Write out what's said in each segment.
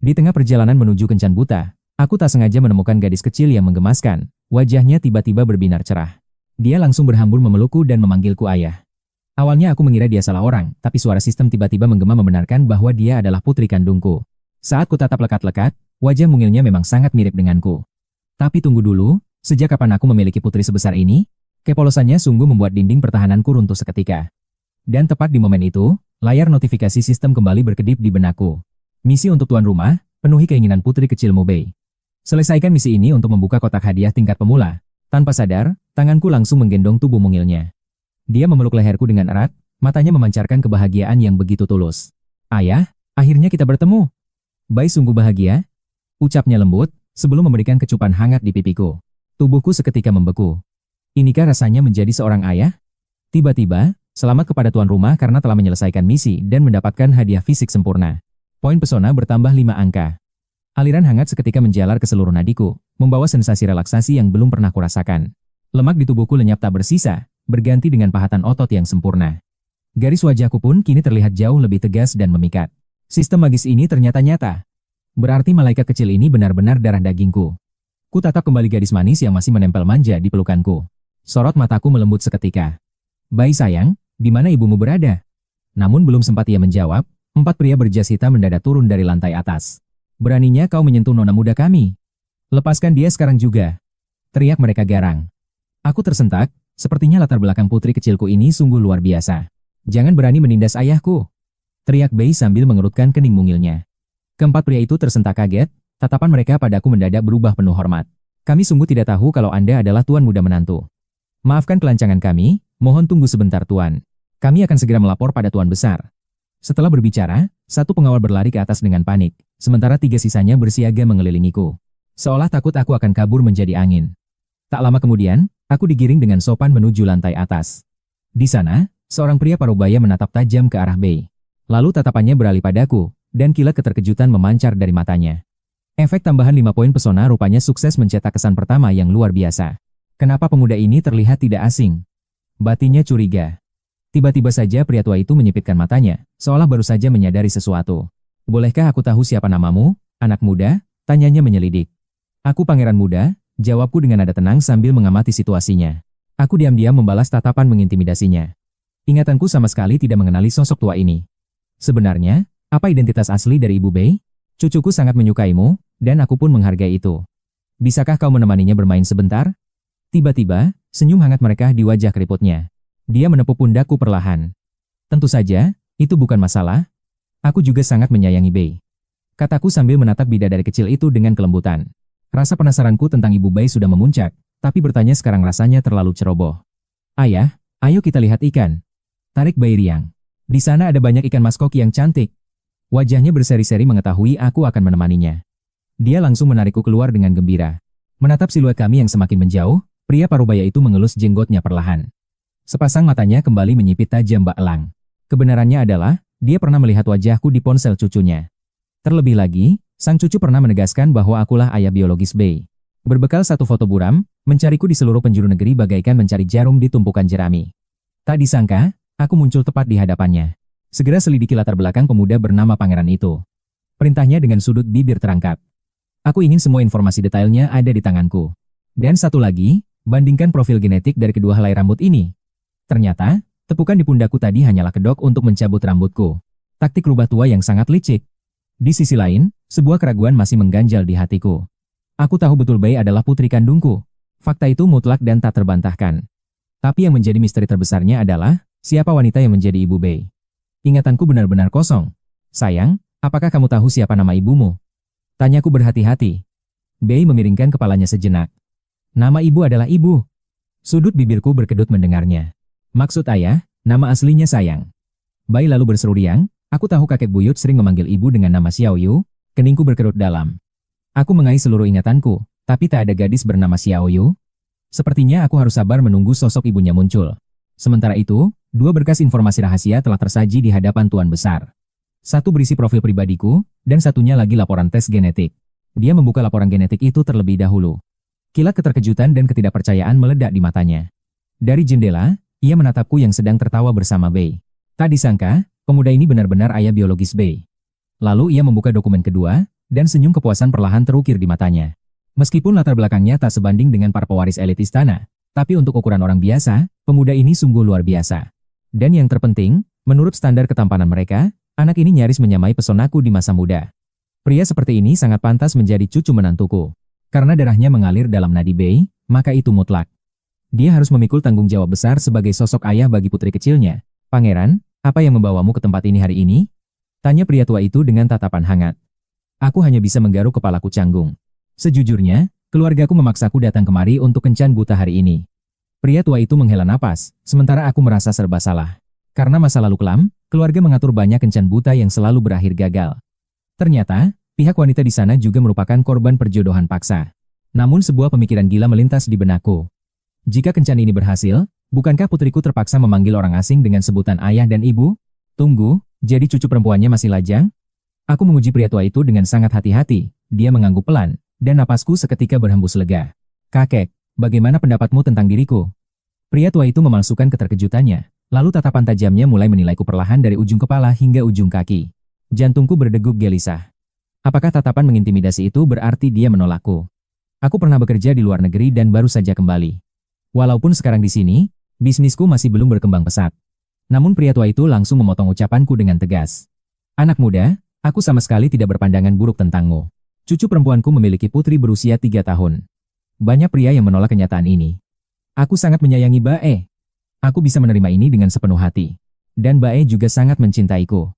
Di tengah perjalanan menuju Kencan Buta, aku tak sengaja menemukan gadis kecil yang menggemaskan. Wajahnya tiba-tiba berbinar cerah. Dia langsung berhambur memelukku dan memanggilku ayah. Awalnya aku mengira dia salah orang, tapi suara sistem tiba-tiba menggema membenarkan bahwa dia adalah putri kandungku. Saat ku tatap lekat-lekat, wajah mungilnya memang sangat mirip denganku. Tapi tunggu dulu, sejak kapan aku memiliki putri sebesar ini? Kepolosannya sungguh membuat dinding pertahananku runtuh seketika. Dan tepat di momen itu, layar notifikasi sistem kembali berkedip di benakku. Misi untuk tuan rumah, penuhi keinginan putri kecilmu Bei. Selesaikan misi ini untuk membuka kotak hadiah tingkat pemula. Tanpa sadar, tanganku langsung menggendong tubuh mungilnya. Dia memeluk leherku dengan erat, matanya memancarkan kebahagiaan yang begitu tulus. Ayah, akhirnya kita bertemu. Bei sungguh bahagia, ucapnya lembut, sebelum memberikan kecupan hangat di pipiku. Tubuhku seketika membeku. Inikah rasanya menjadi seorang ayah? Tiba-tiba, selamat kepada tuan rumah karena telah menyelesaikan misi dan mendapatkan hadiah fisik sempurna. Poin pesona bertambah 5 angka. Aliran hangat seketika menjalar ke seluruh nadiku, membawa sensasi relaksasi yang belum pernah kurasakan. Lemak di tubuhku lenyap tak bersisa, berganti dengan pahatan otot yang sempurna. Garis wajahku pun kini terlihat jauh lebih tegas dan memikat. Sistem magis ini ternyata nyata. Berarti malaikat kecil ini benar-benar darah dagingku. Ku tatap kembali gadis manis yang masih menempel manja di pelukanku. Sorot mataku melembut seketika. Bai sayang, di mana ibumu berada? Namun belum sempat ia menjawab, 4 pria berjas hitam mendadak turun dari lantai atas. Beraninya kau menyentuh nona muda kami. Lepaskan dia sekarang juga. Teriak mereka garang. Aku tersentak, sepertinya latar belakang putri kecilku ini sungguh luar biasa. Jangan berani menindas ayahku. Teriak Bai sambil mengerutkan kening mungilnya. Keempat pria itu tersentak kaget, tatapan mereka padaku mendadak berubah penuh hormat. Kami sungguh tidak tahu kalau Anda adalah tuan muda menantu. Maafkan kelancangan kami, mohon tunggu sebentar tuan. Kami akan segera melapor pada tuan besar. Setelah berbicara, satu pengawal berlari ke atas dengan panik, sementara 3 sisanya bersiaga mengelilingiku. Seolah takut aku akan kabur menjadi angin. Tak lama kemudian, aku digiring dengan sopan menuju lantai atas. Di sana, seorang pria parubaya menatap tajam ke arah Bei. Lalu tatapannya beralih padaku, dan kilat keterkejutan memancar dari matanya. Efek tambahan 5 poin pesona rupanya sukses mencetak kesan pertama yang luar biasa. Kenapa pemuda ini terlihat tidak asing? Batinnya curiga. Tiba-tiba saja pria tua itu menyipitkan matanya, seolah baru saja menyadari sesuatu. Bolehkah aku tahu siapa namamu, anak muda? Tanyanya menyelidik. Aku pangeran muda, jawabku dengan nada tenang sambil mengamati situasinya. Aku diam-diam membalas tatapan mengintimidasinya. Ingatanku sama sekali tidak mengenali sosok tua ini. Sebenarnya, apa identitas asli dari Ibu Bei? Cucuku sangat menyukaimu, dan aku pun menghargai itu. Bisakah kau menemaninya bermain sebentar? Tiba-tiba, senyum hangat mereka di wajah keriputnya. Dia menepuk pundakku perlahan. Tentu saja, itu bukan masalah. Aku juga sangat menyayangi Bei. Kataku sambil menatap bidadari kecil itu dengan kelembutan. Rasa penasaranku tentang Ibu Bei sudah memuncak, tapi bertanya sekarang rasanya terlalu ceroboh. Ayah, ayo kita lihat ikan. Tarik Bei riang. Di sana ada banyak ikan maskoki yang cantik. Wajahnya berseri-seri mengetahui aku akan menemaninya. Dia langsung menarikku keluar dengan gembira. Menatap siluet kami yang semakin menjauh, pria parubaya itu mengelus jenggotnya perlahan. Sepasang matanya kembali menyipit tajam bak elang. Kebenarannya adalah, dia pernah melihat wajahku di ponsel cucunya. Terlebih lagi, sang cucu pernah menegaskan bahwa akulah ayah biologis Bei. Berbekal satu foto buram, mencariku di seluruh penjuru negeri bagaikan mencari jarum di tumpukan jerami. Tak disangka, aku muncul tepat di hadapannya. Segera selidiki latar belakang pemuda bernama pangeran itu. Perintahnya dengan sudut bibir terangkat. Aku ingin semua informasi detailnya ada di tanganku. Dan satu lagi, bandingkan profil genetik dari kedua helai rambut ini. Ternyata, tepukan di pundakku tadi hanyalah kedok untuk mencabut rambutku. Taktik rubah tua yang sangat licik. Di sisi lain, sebuah keraguan masih mengganjal di hatiku. Aku tahu betul Bei adalah putri kandungku. Fakta itu mutlak dan tak terbantahkan. Tapi yang menjadi misteri terbesarnya adalah, siapa wanita yang menjadi ibu Bei? Ingatanku benar-benar kosong. Sayang, apakah kamu tahu siapa nama ibumu? Tanyaku berhati-hati. Bei memiringkan kepalanya sejenak. Nama ibu adalah ibu. Sudut bibirku berkedut mendengarnya. Maksud ayah, nama aslinya sayang. Bei lalu berseru riang, aku tahu kakek buyut sering memanggil ibu dengan nama Xiao Yu, keningku berkerut dalam. Aku mengais seluruh ingatanku, tapi tak ada gadis bernama Xiao Yu. Sepertinya aku harus sabar menunggu sosok ibunya muncul. Sementara itu, 2 berkas informasi rahasia telah tersaji di hadapan Tuan Besar. Satu berisi profil pribadiku, dan satunya lagi laporan tes genetik. Dia membuka laporan genetik itu terlebih dahulu. Kilat keterkejutan dan ketidakpercayaan meledak di matanya. Dari jendela, ia menatapku yang sedang tertawa bersama Bei. Tak disangka, pemuda ini benar-benar ayah biologis Bei. Lalu ia membuka dokumen kedua, dan senyum kepuasan perlahan terukir di matanya. Meskipun latar belakangnya tak sebanding dengan para pewaris elit istana, tapi untuk ukuran orang biasa, pemuda ini sungguh luar biasa. Dan yang terpenting, menurut standar ketampanan mereka, anak ini nyaris menyamai pesonaku di masa muda. Pria seperti ini sangat pantas menjadi cucu menantuku. Karena darahnya mengalir dalam nadi Bei, maka itu mutlak. Dia harus memikul tanggung jawab besar sebagai sosok ayah bagi putri kecilnya. Pangeran, apa yang membawamu ke tempat ini hari ini? Tanya pria tua itu dengan tatapan hangat. Aku hanya bisa menggaruk kepalaku canggung. Sejujurnya, keluargaku memaksaku datang kemari untuk kencan buta hari ini. Pria tua itu menghela napas, sementara aku merasa serba salah. Karena masa lalu kelam, keluarga mengatur banyak kencan buta yang selalu berakhir gagal. Ternyata, pihak wanita di sana juga merupakan korban perjodohan paksa. Namun sebuah pemikiran gila melintas di benakku. Jika kencan ini berhasil, bukankah putriku terpaksa memanggil orang asing dengan sebutan ayah dan ibu? Tunggu, jadi cucu perempuannya masih lajang? Aku menguji pria tua itu dengan sangat hati-hati. Dia mengangguk pelan, dan napasku seketika berhembus lega. Kakek, bagaimana pendapatmu tentang diriku? Pria tua itu memalsukan keterkejutannya, lalu tatapan tajamnya mulai menilaiku perlahan dari ujung kepala hingga ujung kaki. Jantungku berdegup gelisah. Apakah tatapan mengintimidasi itu berarti dia menolakku? Aku pernah bekerja di luar negeri dan baru saja kembali. Walaupun sekarang di sini, bisnisku masih belum berkembang pesat. Namun pria tua itu langsung memotong ucapanku dengan tegas. Anak muda, aku sama sekali tidak berpandangan buruk tentangmu. Cucu perempuanku memiliki putri berusia 3 tahun. Banyak pria yang menolak kenyataan ini. Aku sangat menyayangi Bae. Aku bisa menerima ini dengan sepenuh hati. Dan Bae juga sangat mencintaiku.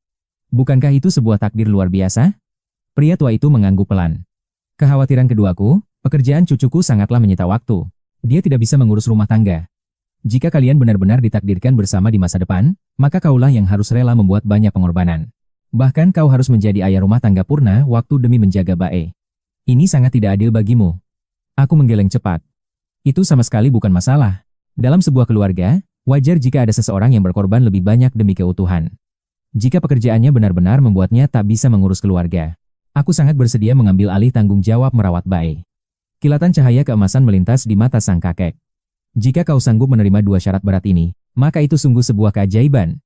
Bukankah itu sebuah takdir luar biasa? Pria tua itu mengangguk pelan. Kekhawatiran keduaku, pekerjaan cucuku sangatlah menyita waktu. Dia tidak bisa mengurus rumah tangga. Jika kalian benar-benar ditakdirkan bersama di masa depan, maka kaulah yang harus rela membuat banyak pengorbanan. Bahkan kau harus menjadi ayah rumah tangga purna waktu demi menjaga Bae. Ini sangat tidak adil bagimu. Aku menggeleng cepat. Itu sama sekali bukan masalah. Dalam sebuah keluarga, wajar jika ada seseorang yang berkorban lebih banyak demi keutuhan. Jika pekerjaannya benar-benar membuatnya tak bisa mengurus keluarga, aku sangat bersedia mengambil alih tanggung jawab merawat Bae. Kilatan cahaya keemasan melintas di mata sang kakek. Jika kau sanggup menerima 2 syarat berat ini, maka itu sungguh sebuah keajaiban.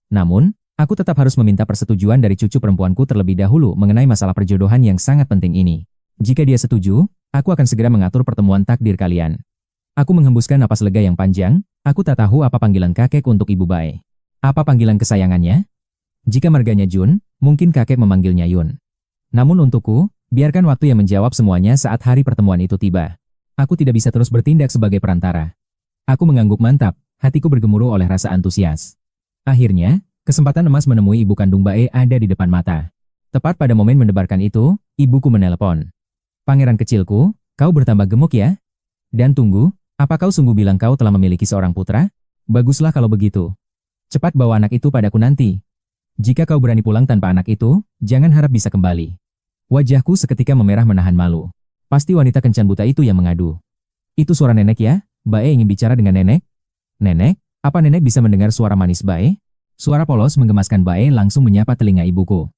Namun, aku tetap harus meminta persetujuan dari cucu perempuanku terlebih dahulu mengenai masalah perjodohan yang sangat penting ini. Jika dia setuju, aku akan segera mengatur pertemuan takdir kalian. Aku menghembuskan napas lega yang panjang, aku tak tahu apa panggilan kakek untuk Ibu Bae. Apa panggilan kesayangannya? Jika marganya Jun, mungkin kakek memanggilnya Yun. Namun untukku, biarkan waktu yang menjawab semuanya saat hari pertemuan itu tiba. Aku tidak bisa terus bertindak sebagai perantara. Aku mengangguk mantap, hatiku bergemuruh oleh rasa antusias. Akhirnya, kesempatan emas menemui ibu kandung Bae ada di depan mata. Tepat pada momen mendebarkan itu, ibuku menelepon. Pangeran kecilku, kau bertambah gemuk ya? Dan tunggu, apa kau sungguh bilang kau telah memiliki seorang putra? Baguslah kalau begitu. Cepat bawa anak itu padaku nanti. Jika kau berani pulang tanpa anak itu, jangan harap bisa kembali. Wajahku seketika memerah menahan malu. Pasti wanita kencan buta itu yang mengadu. Itu suara nenek ya? Bae ingin bicara dengan nenek? Nenek, apa nenek bisa mendengar suara manis Bae? Suara polos menggemaskan Bae langsung menyapa telinga ibuku.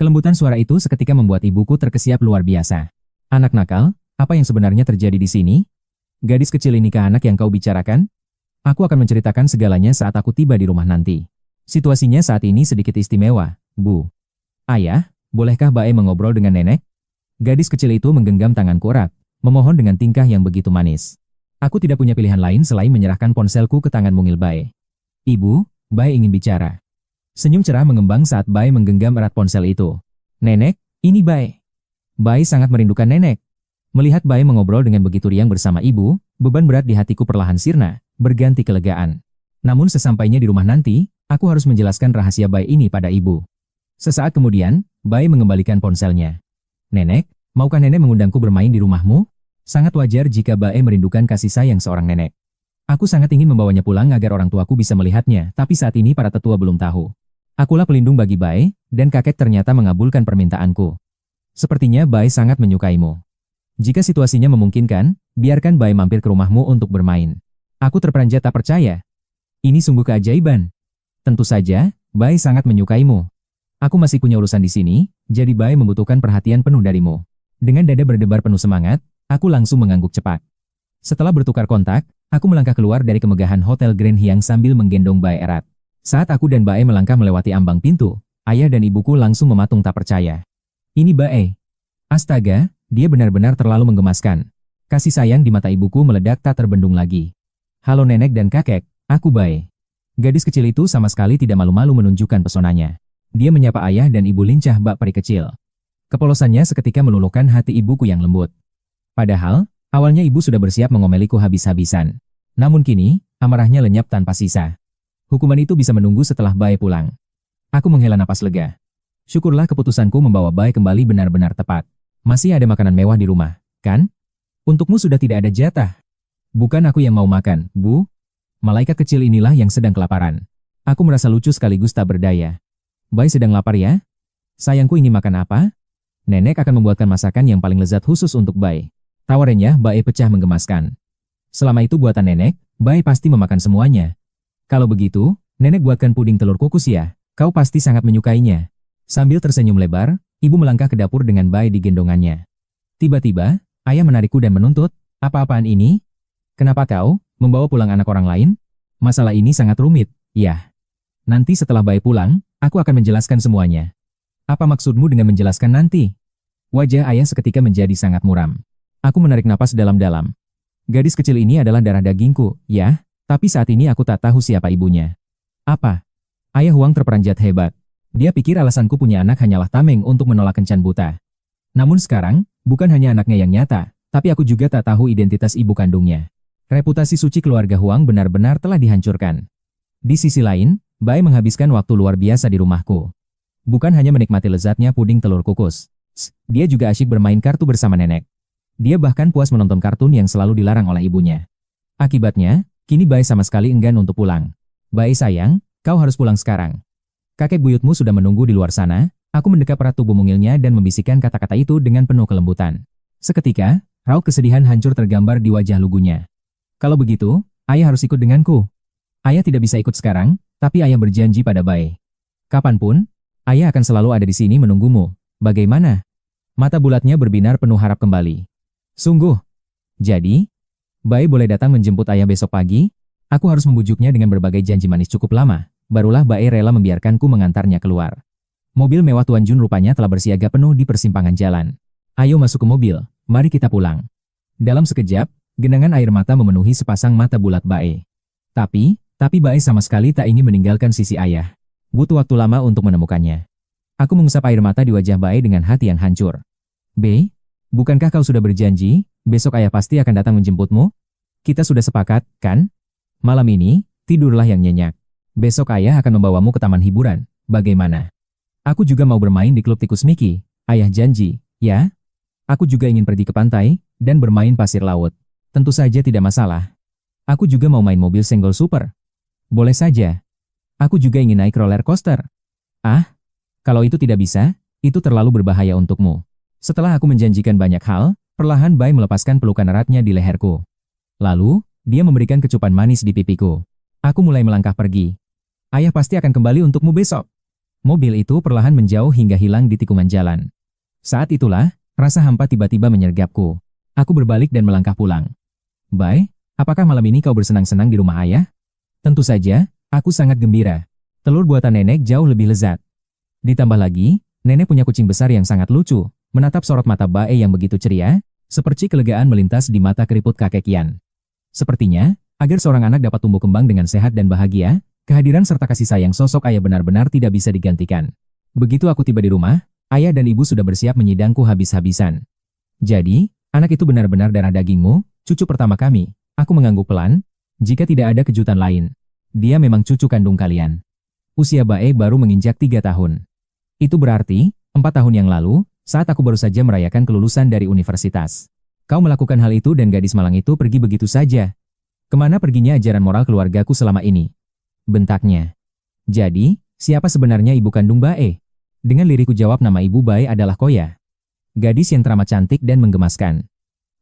Kelembutan suara itu seketika membuat ibuku terkesiap luar biasa. Anak nakal, apa yang sebenarnya terjadi di sini? Gadis kecil inikah anak yang kau bicarakan? Aku akan menceritakan segalanya saat aku tiba di rumah nanti. Situasinya saat ini sedikit istimewa, Bu. Ayah, bolehkah Bae mengobrol dengan nenek? Gadis kecil itu menggenggam tanganku erat, memohon dengan tingkah yang begitu manis. Aku tidak punya pilihan lain selain menyerahkan ponselku ke tangan mungil Bae. Ibu, Bae ingin bicara. Senyum cerah mengembang saat Bae menggenggam erat ponsel itu. Nenek, ini Bae. Bae sangat merindukan nenek. Melihat Bae mengobrol dengan begitu riang bersama ibu, beban berat di hatiku perlahan sirna, berganti kelegaan. Namun sesampainya di rumah nanti, aku harus menjelaskan rahasia Bae ini pada ibu. Sesaat kemudian, Bae mengembalikan ponselnya. Nenek, maukah nenek mengundangku bermain di rumahmu? Sangat wajar jika Bae merindukan kasih sayang seorang nenek. Aku sangat ingin membawanya pulang agar orang tuaku bisa melihatnya, tapi saat ini para tetua belum tahu. Akulah pelindung bagi Bae, dan kakek ternyata mengabulkan permintaanku. Sepertinya Bae sangat menyukaimu. Jika situasinya memungkinkan, biarkan Bae mampir ke rumahmu untuk bermain. Aku terperanjat tak percaya. Ini sungguh keajaiban. Tentu saja, Bae sangat menyukaimu. Aku masih punya urusan di sini, jadi Bae membutuhkan perhatian penuh darimu. Dengan dada berdebar penuh semangat, aku langsung mengangguk cepat. Setelah bertukar kontak, aku melangkah keluar dari kemegahan Hotel Grand Hyang sambil menggendong Bae erat. Saat aku dan Bae melangkah melewati ambang pintu, ayah dan ibuku langsung mematung tak percaya. Ini Bae. Astaga, dia benar-benar terlalu menggemaskan. Kasih sayang di mata ibuku meledak tak terbendung lagi. Halo nenek dan kakek, aku Bai. Gadis kecil itu sama sekali tidak malu-malu menunjukkan pesonanya. Dia menyapa ayah dan ibu lincah bak peri kecil. Kepolosannya seketika meluluhkan hati ibuku yang lembut. Padahal, awalnya ibu sudah bersiap mengomeliku habis-habisan. Namun kini, amarahnya lenyap tanpa sisa. Hukuman itu bisa menunggu setelah Bai pulang. Aku menghela napas lega. Syukurlah keputusanku membawa Bai kembali benar-benar tepat. Masih ada makanan mewah di rumah, kan? Untukmu sudah tidak ada jatah. Bukan aku yang mau makan, Bu. Malaikat kecil inilah yang sedang kelaparan. Aku merasa lucu sekaligus tak berdaya. Bai sedang lapar ya? Sayangku ingin makan apa? Nenek akan membuatkan masakan yang paling lezat khusus untuk Bai. Tawarannya Bai pecah menggemaskan. Selama itu buatan nenek, Bai pasti memakan semuanya. Kalau begitu, nenek buatkan puding telur kukus ya. Kau pasti sangat menyukainya. Sambil tersenyum lebar, ibu melangkah ke dapur dengan Bai di gendongannya. Tiba-tiba, ayah menarikku dan menuntut, apa-apaan ini? Kenapa kau membawa pulang anak orang lain? Masalah ini sangat rumit, ya. Nanti setelah Bai pulang, aku akan menjelaskan semuanya. Apa maksudmu dengan menjelaskan nanti? Wajah ayah seketika menjadi sangat muram. Aku menarik napas dalam-dalam. Gadis kecil ini adalah darah dagingku, ya, tapi saat ini aku tak tahu siapa ibunya. Apa? Ayah Huang terperanjat hebat. Dia pikir alasanku punya anak hanyalah tameng untuk menolak kencan buta. Namun sekarang, bukan hanya anaknya yang nyata, tapi aku juga tak tahu identitas ibu kandungnya. Reputasi suci keluarga Huang benar-benar telah dihancurkan. Di sisi lain, Bai menghabiskan waktu luar biasa di rumahku. Bukan hanya menikmati lezatnya puding telur kukus. Dia juga asyik bermain kartu bersama nenek. Dia bahkan puas menonton kartun yang selalu dilarang oleh ibunya. Akibatnya, kini Bai sama sekali enggan untuk pulang. Bai sayang, kau harus pulang sekarang. Kakek buyutmu sudah menunggu di luar sana. Aku mendekap erat tubuh mungilnya dan membisikkan kata-kata itu dengan penuh kelembutan. Seketika, raut kesedihan hancur tergambar di wajah lugunya. Kalau begitu, ayah harus ikut denganku. Ayah tidak bisa ikut sekarang, tapi ayah berjanji pada Bai. Kapanpun, ayah akan selalu ada di sini menunggumu. Bagaimana? Mata bulatnya berbinar penuh harap kembali. Sungguh. Jadi, Bai boleh datang menjemput ayah besok pagi? Aku harus membujuknya dengan berbagai janji manis cukup lama. Barulah Bai rela membiarkanku mengantarnya keluar. Mobil mewah Tuan Jun rupanya telah bersiaga penuh di persimpangan jalan. Ayo masuk ke mobil, mari kita pulang. Dalam sekejap, genangan air mata memenuhi sepasang mata bulat Bai. Tapi Bai sama sekali tak ingin meninggalkan sisi ayah. Butuh waktu lama untuk menemukannya. Aku mengusap air mata di wajah Bai dengan hati yang hancur. Bai, bukankah kau sudah berjanji, besok ayah pasti akan datang menjemputmu? Kita sudah sepakat, kan? Malam ini, tidurlah yang nyenyak. Besok ayah akan membawamu ke taman hiburan. Bagaimana? Aku juga mau bermain di klub tikus Mickey. Ayah janji, ya? Aku juga ingin pergi ke pantai dan bermain pasir laut. Tentu saja tidak masalah. Aku juga mau main mobil senggol super. Boleh saja. Aku juga ingin naik roller coaster. Ah, kalau itu tidak bisa, itu terlalu berbahaya untukmu. Setelah aku menjanjikan banyak hal, perlahan Bai melepaskan pelukan eratnya di leherku. Lalu, dia memberikan kecupan manis di pipiku. Aku mulai melangkah pergi. Ayah pasti akan kembali untukmu besok. Mobil itu perlahan menjauh hingga hilang di tikungan jalan. Saat itulah, rasa hampa tiba-tiba menyergapku. Aku berbalik dan melangkah pulang. Bai, apakah malam ini kau bersenang-senang di rumah ayah? Tentu saja, aku sangat gembira. Telur buatan nenek jauh lebih lezat. Ditambah lagi, nenek punya kucing besar yang sangat lucu. Menatap sorot mata Bai yang begitu ceria, seperti kelegaan melintas di mata keriput kakek Kian. Sepertinya, agar seorang anak dapat tumbuh kembang dengan sehat dan bahagia, kehadiran serta kasih sayang sosok ayah benar-benar tidak bisa digantikan. Begitu aku tiba di rumah, ayah dan ibu sudah bersiap menyidangku habis-habisan. Jadi, anak itu benar-benar darah dagingmu, cucu pertama kami. Aku mengangguk pelan, jika tidak ada kejutan lain. Dia memang cucu kandung kalian. Usia Bai baru menginjak 3 tahun. Itu berarti, 4 tahun yang lalu, saat aku baru saja merayakan kelulusan dari universitas. Kau melakukan hal itu dan gadis malang itu pergi begitu saja. Kemana perginya ajaran moral keluargaku selama ini? Bentaknya. Jadi, siapa sebenarnya ibu kandung Bai? Dengan liriku jawab nama ibu Bai adalah Koya. Gadis yang teramat cantik dan menggemaskan.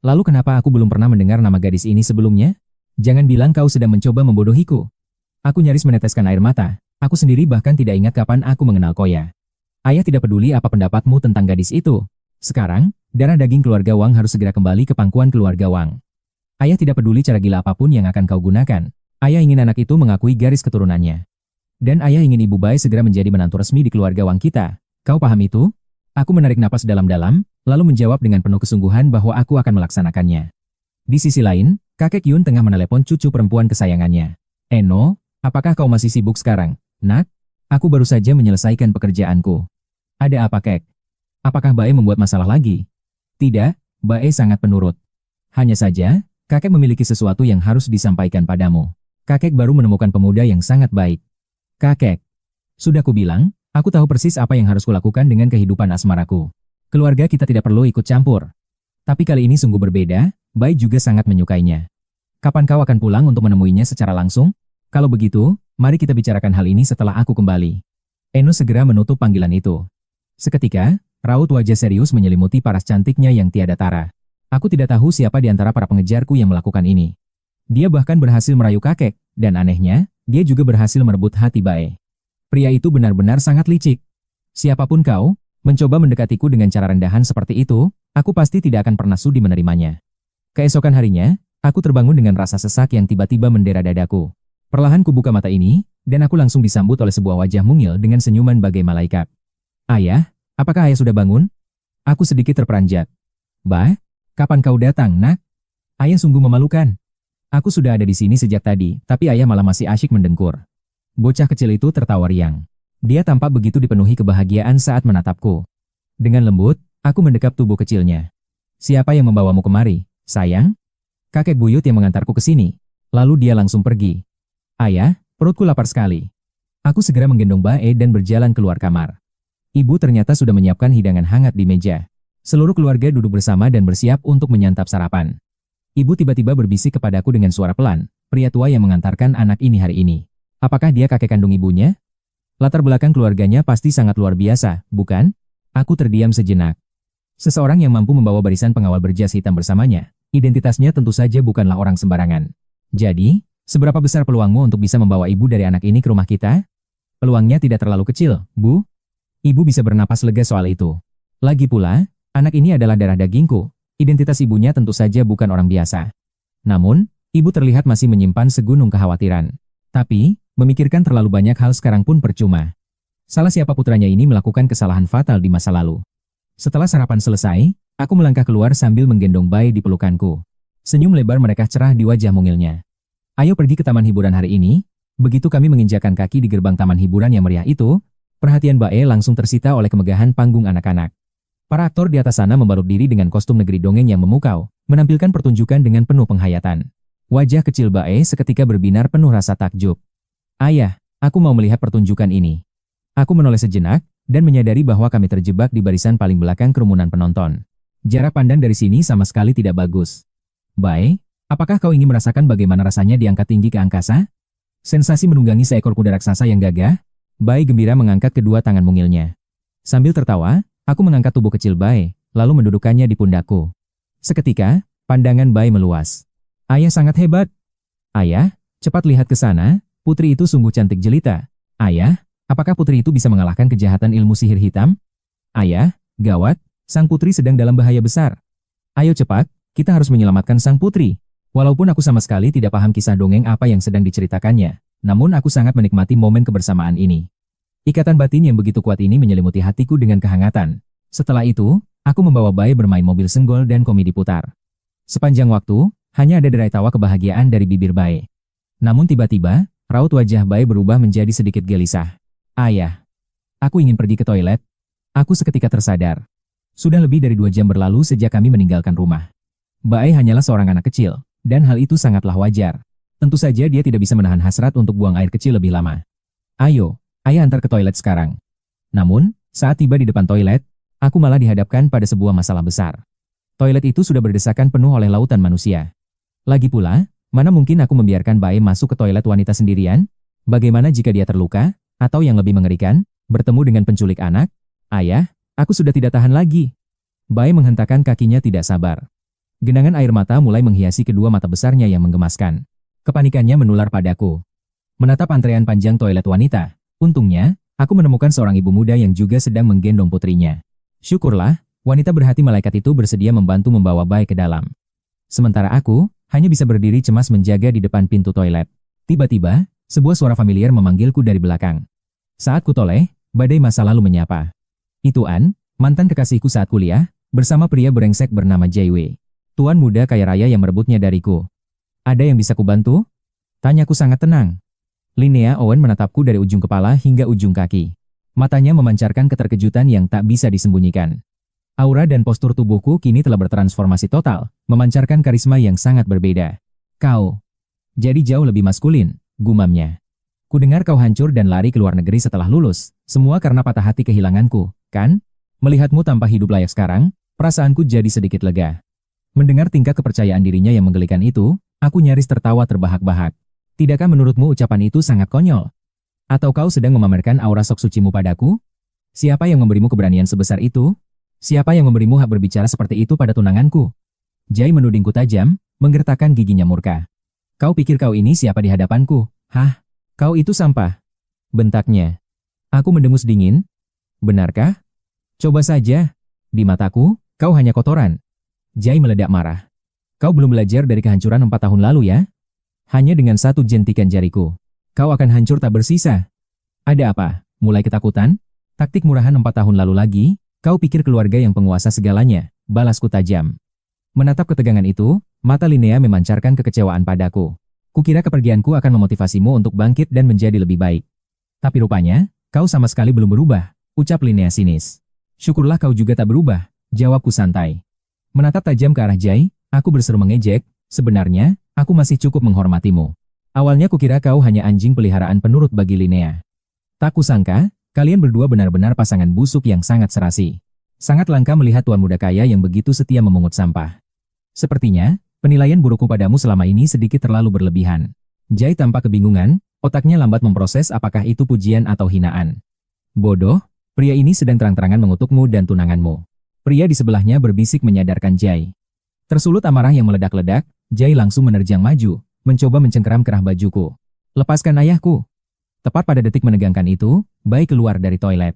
Lalu kenapa aku belum pernah mendengar nama gadis ini sebelumnya? Jangan bilang kau sedang mencoba membodohiku. Aku nyaris meneteskan air mata. Aku sendiri bahkan tidak ingat kapan aku mengenal Koya. Ayah tidak peduli apa pendapatmu tentang gadis itu. Sekarang, darah daging keluarga Wang harus segera kembali ke pangkuan keluarga Wang. Ayah tidak peduli cara gila apapun yang akan kau gunakan. Ayah ingin anak itu mengakui garis keturunannya. Dan ayah ingin ibu Bai segera menjadi menantu resmi di keluarga Wang kita. Kau paham itu? Aku menarik napas dalam-dalam, lalu menjawab dengan penuh kesungguhan bahwa aku akan melaksanakannya. Di sisi lain, kakek Yun tengah menelepon cucu perempuan kesayangannya. Eno, apakah kau masih sibuk sekarang, nak? Aku baru saja menyelesaikan pekerjaanku. Ada apa, kek? Apakah Bae membuat masalah lagi? Tidak, Bae sangat penurut. Hanya saja, kakek memiliki sesuatu yang harus disampaikan padamu. Kakek baru menemukan pemuda yang sangat baik. Kakek, sudah kubilang, aku tahu persis apa yang harus kulakukan dengan kehidupan asmaraku. Keluarga kita tidak perlu ikut campur. Tapi kali ini sungguh berbeda, Bae juga sangat menyukainya. Kapan kau akan pulang untuk menemuinya secara langsung? Kalau begitu, mari kita bicarakan hal ini setelah aku kembali. Eno segera menutup panggilan itu. Seketika, raut wajah serius menyelimuti paras cantiknya yang tiada tara. Aku tidak tahu siapa di antara para pengejarku yang melakukan ini. Dia bahkan berhasil merayu kakek, dan anehnya, dia juga berhasil merebut hati Bae. Pria itu benar-benar sangat licik. Siapapun kau, mencoba mendekatiku dengan cara rendahan seperti itu, aku pasti tidak akan pernah sudi menerimanya. Keesokan harinya, aku terbangun dengan rasa sesak yang tiba-tiba mendera dadaku. Perlahan kubuka mata ini, dan aku langsung disambut oleh sebuah wajah mungil dengan senyuman bagai malaikat. Ayah, apakah ayah sudah bangun? Aku sedikit terperanjat. Bah, kapan kau datang, nak? Ayah sungguh memalukan. Aku sudah ada di sini sejak tadi, tapi ayah malah masih asyik mendengkur. Bocah kecil itu tertawa riang. Dia tampak begitu dipenuhi kebahagiaan saat menatapku. Dengan lembut, aku mendekap tubuh kecilnya. Siapa yang membawamu kemari, sayang? Kakek buyut yang mengantarku ke sini. Lalu dia langsung pergi. Ayah, perutku lapar sekali. Aku segera menggendong Bae dan berjalan keluar kamar. Ibu ternyata sudah menyiapkan hidangan hangat di meja. Seluruh keluarga duduk bersama dan bersiap untuk menyantap sarapan. Ibu tiba-tiba berbisik kepadaku dengan suara pelan, pria tua yang mengantarkan anak ini hari ini. Apakah dia kakek kandung ibunya? Latar belakang keluarganya pasti sangat luar biasa, bukan? Aku terdiam sejenak. Seseorang yang mampu membawa barisan pengawal berjas hitam bersamanya, identitasnya tentu saja bukanlah orang sembarangan. Jadi, seberapa besar peluangmu untuk bisa membawa ibu dari anak ini ke rumah kita? Peluangnya tidak terlalu kecil, Bu. Ibu bisa bernapas lega soal itu. Lagi pula, anak ini adalah darah dagingku. Identitas ibunya tentu saja bukan orang biasa. Namun, ibu terlihat masih menyimpan segunung kekhawatiran. Tapi, memikirkan terlalu banyak hal sekarang pun percuma. Salah siapa putranya ini melakukan kesalahan fatal di masa lalu. Setelah sarapan selesai, aku melangkah keluar sambil menggendong Bae di pelukanku. Senyum lebar mereka cerah di wajah mungilnya. Ayo pergi ke taman hiburan hari ini. Begitu kami menginjakan kaki di gerbang taman hiburan yang meriah itu, perhatian Bae langsung tersita oleh kemegahan panggung anak-anak. Para aktor di atas sana membalut diri dengan kostum negeri dongeng yang memukau, menampilkan pertunjukan dengan penuh penghayatan. Wajah kecil Bae seketika berbinar penuh rasa takjub. Ayah, aku mau melihat pertunjukan ini. Aku menoleh sejenak, dan menyadari bahwa kami terjebak di barisan paling belakang kerumunan penonton. Jarak pandang dari sini sama sekali tidak bagus. Bae, apakah kau ingin merasakan bagaimana rasanya diangkat tinggi ke angkasa? Sensasi menunggangi seekor kuda raksasa yang gagah? Bae gembira mengangkat kedua tangan mungilnya. Sambil tertawa, aku mengangkat tubuh kecil Bae, lalu mendudukkannya di pundakku. Seketika, pandangan Bae meluas. Ayah sangat hebat. Ayah, cepat lihat ke sana, putri itu sungguh cantik jelita. Ayah, apakah putri itu bisa mengalahkan kejahatan ilmu sihir hitam? Ayah, gawat, sang putri sedang dalam bahaya besar. Ayo cepat, kita harus menyelamatkan sang putri. Walaupun aku sama sekali tidak paham kisah dongeng apa yang sedang diceritakannya, namun aku sangat menikmati momen kebersamaan ini. Ikatan batin yang begitu kuat ini menyelimuti hatiku dengan kehangatan. Setelah itu, aku membawa Bae bermain mobil senggol dan komedi putar. Sepanjang waktu, hanya ada derai tawa kebahagiaan dari bibir Bae. Namun tiba-tiba, raut wajah Bae berubah menjadi sedikit gelisah. Ayah, aku ingin pergi ke toilet. Aku seketika tersadar. Sudah lebih dari 2 jam berlalu sejak kami meninggalkan rumah. Bae hanyalah seorang anak kecil, dan hal itu sangatlah wajar. Tentu saja dia tidak bisa menahan hasrat untuk buang air kecil lebih lama. Ayo, ayah antar ke toilet sekarang. Namun, saat tiba di depan toilet, aku malah dihadapkan pada sebuah masalah besar. Toilet itu sudah berdesakan penuh oleh lautan manusia. Lagi pula, mana mungkin aku membiarkan Bae masuk ke toilet wanita sendirian? Bagaimana jika dia terluka? Atau yang lebih mengerikan, bertemu dengan penculik anak? Ayah, aku sudah tidak tahan lagi. Bae menghentakkan kakinya tidak sabar. Genangan air mata mulai menghiasi kedua mata besarnya yang menggemaskan. Kepanikannya menular padaku. Menatap antrean panjang toilet wanita, untungnya, aku menemukan seorang ibu muda yang juga sedang menggendong putrinya. Syukurlah, wanita berhati malaikat itu bersedia membantu membawa Bae ke dalam. Sementara aku, hanya bisa berdiri cemas menjaga di depan pintu toilet. Tiba-tiba, sebuah suara familiar memanggilku dari belakang. Saat ku toleh, badai masa lalu menyapa. Itu An, Mantan kekasihku saat kuliah, bersama pria brengsek bernama Jai Wei. Tuan muda kaya raya yang merebutnya dariku. Ada yang bisa kubantu? Tanyaku sangat tenang. Linnea Owen menatapku dari ujung kepala hingga ujung kaki. Matanya memancarkan keterkejutan yang tak bisa disembunyikan. Aura dan postur tubuhku kini telah bertransformasi total, memancarkan karisma yang sangat berbeda. Kau jadi jauh lebih maskulin, gumamnya. Kudengar kau hancur dan lari ke luar negeri setelah lulus, semua karena patah hati kehilanganku, kan? Melihatmu tanpa hidup layak sekarang, perasaanku jadi sedikit lega. Mendengar tingkah kepercayaan dirinya yang menggelikan itu, aku nyaris tertawa terbahak-bahak. Tidakkah menurutmu ucapan itu sangat konyol? Atau kau sedang memamerkan aura sok sucimu padaku? Siapa yang memberimu keberanian sebesar itu? Siapa yang memberimu hak berbicara seperti itu pada tunanganku? Jai menudingku tajam, menggertakkan giginya murka. Kau pikir kau ini siapa di hadapanku? Hah? Kau itu sampah. Bentaknya. Aku mendengus dingin. Benarkah? Coba saja. Di mataku, kau hanya kotoran. Jai meledak marah. Kau belum belajar dari kehancuran 4 tahun lalu ya? Hanya dengan satu jentikan jariku. Kau akan hancur tak bersisa. Ada apa? Mulai ketakutan? Taktik murahan 4 tahun lalu lagi? Kau pikir keluarga yang penguasa segalanya? Balasku tajam. Menatap ketegangan itu, mata Linnea memancarkan kekecewaan padaku. Kukira kepergianku akan memotivasimu untuk bangkit dan menjadi lebih baik. Tapi rupanya, kau sama sekali belum berubah, ucap Linnea sinis. Syukurlah kau juga tak berubah, jawabku santai. Menatap tajam ke arah Jai, aku berseru mengejek, sebenarnya, aku masih cukup menghormatimu. Awalnya kukira kau hanya anjing peliharaan penurut bagi Linnea. Tak kusangka, kalian berdua benar-benar pasangan busuk yang sangat serasi. Sangat langka melihat tuan muda kaya yang begitu setia memungut sampah. Sepertinya, penilaian burukku padamu selama ini sedikit terlalu berlebihan. Jai tampak kebingungan, otaknya lambat memproses apakah itu pujian atau hinaan. Bodoh. Pria ini sedang terang-terangan mengutukmu dan tunanganmu. Pria di sebelahnya berbisik menyadarkan Jai. Tersulut amarah yang meledak-ledak, Jai langsung menerjang maju, mencoba mencengkeram kerah bajuku. Lepaskan ayahku. Tepat pada detik menegangkan itu, Bai keluar dari toilet.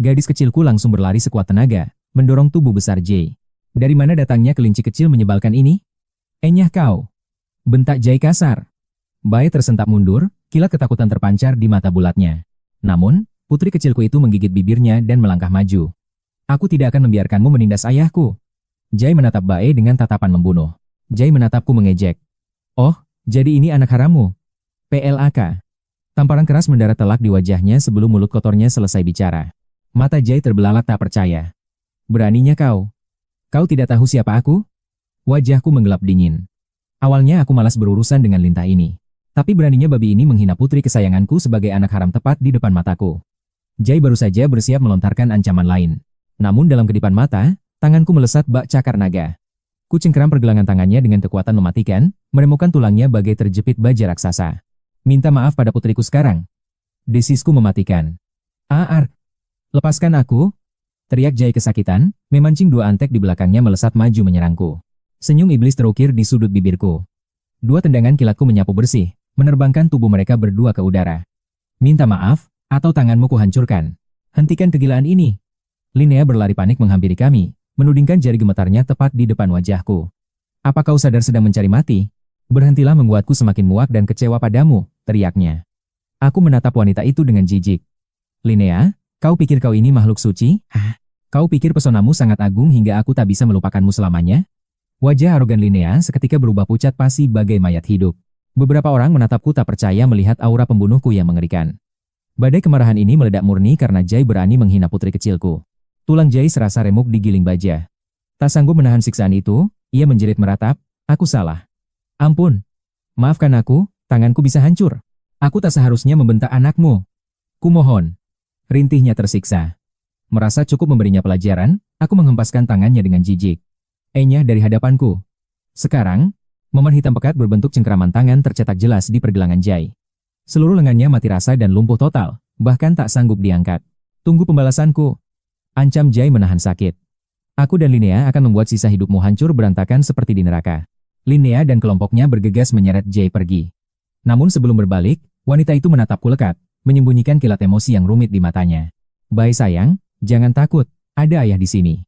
Gadis kecilku langsung berlari sekuat tenaga, mendorong tubuh besar Jai. Dari mana datangnya kelinci kecil menyebalkan ini? Enyah kau. Bentak Jai kasar. Bai tersentak mundur, kilat ketakutan terpancar di mata bulatnya. Namun, putri kecilku itu menggigit bibirnya dan melangkah maju. Aku tidak akan membiarkanmu menindas ayahku. Jai menatap Bae dengan tatapan membunuh. Jai menatapku mengejek. Oh, jadi ini anak harammu. PLAK. Tamparan keras mendarat telak di wajahnya sebelum mulut kotornya selesai bicara. Mata Jai terbelalak tak percaya. Beraninya kau. Kau tidak tahu siapa aku? Wajahku menggelap dingin. Awalnya aku malas berurusan dengan lintah ini. Tapi beraninya babi ini menghina putri kesayanganku sebagai anak haram tepat di depan mataku. Jai baru saja bersiap melontarkan ancaman lain. Namun dalam kedipan mata, tanganku melesat bak cakar naga. Ku cengkeram pergelangan tangannya dengan kekuatan mematikan, meremukkan tulangnya bagai terjepit baja raksasa. Minta maaf pada putriku sekarang. Desisku mematikan. Aar. Lepaskan aku. Teriak Jai kesakitan, memancing dua antek di belakangnya melesat maju menyerangku. Senyum iblis terukir di sudut bibirku. Dua tendangan kilatku menyapu bersih, menerbangkan tubuh mereka berdua ke udara. Minta maaf, atau tanganmu kuhancurkan. Hentikan kegilaan ini. Linnea berlari panik menghampiri kami, menudingkan jari gemetarnya tepat di depan wajahku. Apa kau sadar sedang mencari mati? Berhentilah membuatku semakin muak dan kecewa padamu, teriaknya. Aku menatap wanita itu dengan jijik. Linnea, kau pikir kau ini makhluk suci? Hah? Kau pikir pesonamu sangat agung hingga aku tak bisa melupakanmu selamanya? Wajah arogan Linnea seketika berubah pucat pasi bagai mayat hidup. Beberapa orang menatapku tak percaya melihat aura pembunuhku yang mengerikan. Badai kemarahan ini meledak murni karena Jai berani menghina putri kecilku. Tulang Jai serasa remuk digiling baja. Tak sanggup menahan siksaan itu, ia menjerit meratap, aku salah. Ampun. Maafkan aku, tanganku bisa hancur. Aku tak seharusnya membentak anakmu. Kumohon. Rintihnya tersiksa. Merasa cukup memberinya pelajaran, aku menghempaskan tangannya dengan jijik. Enyah dari hadapanku. Sekarang, momen hitam pekat berbentuk cengkeraman tangan tercetak jelas di pergelangan Jai. Seluruh lengannya mati rasa dan lumpuh total, bahkan tak sanggup diangkat. Tunggu pembalasanku. Ancam Jai menahan sakit. Aku dan Linnea akan membuat sisa hidupmu hancur berantakan seperti di neraka. Linnea dan kelompoknya bergegas menyeret Jai pergi. Namun sebelum berbalik, wanita itu menatapku lekat, menyembunyikan kilat emosi yang rumit di matanya. Bai sayang, jangan takut, ada ayah di sini.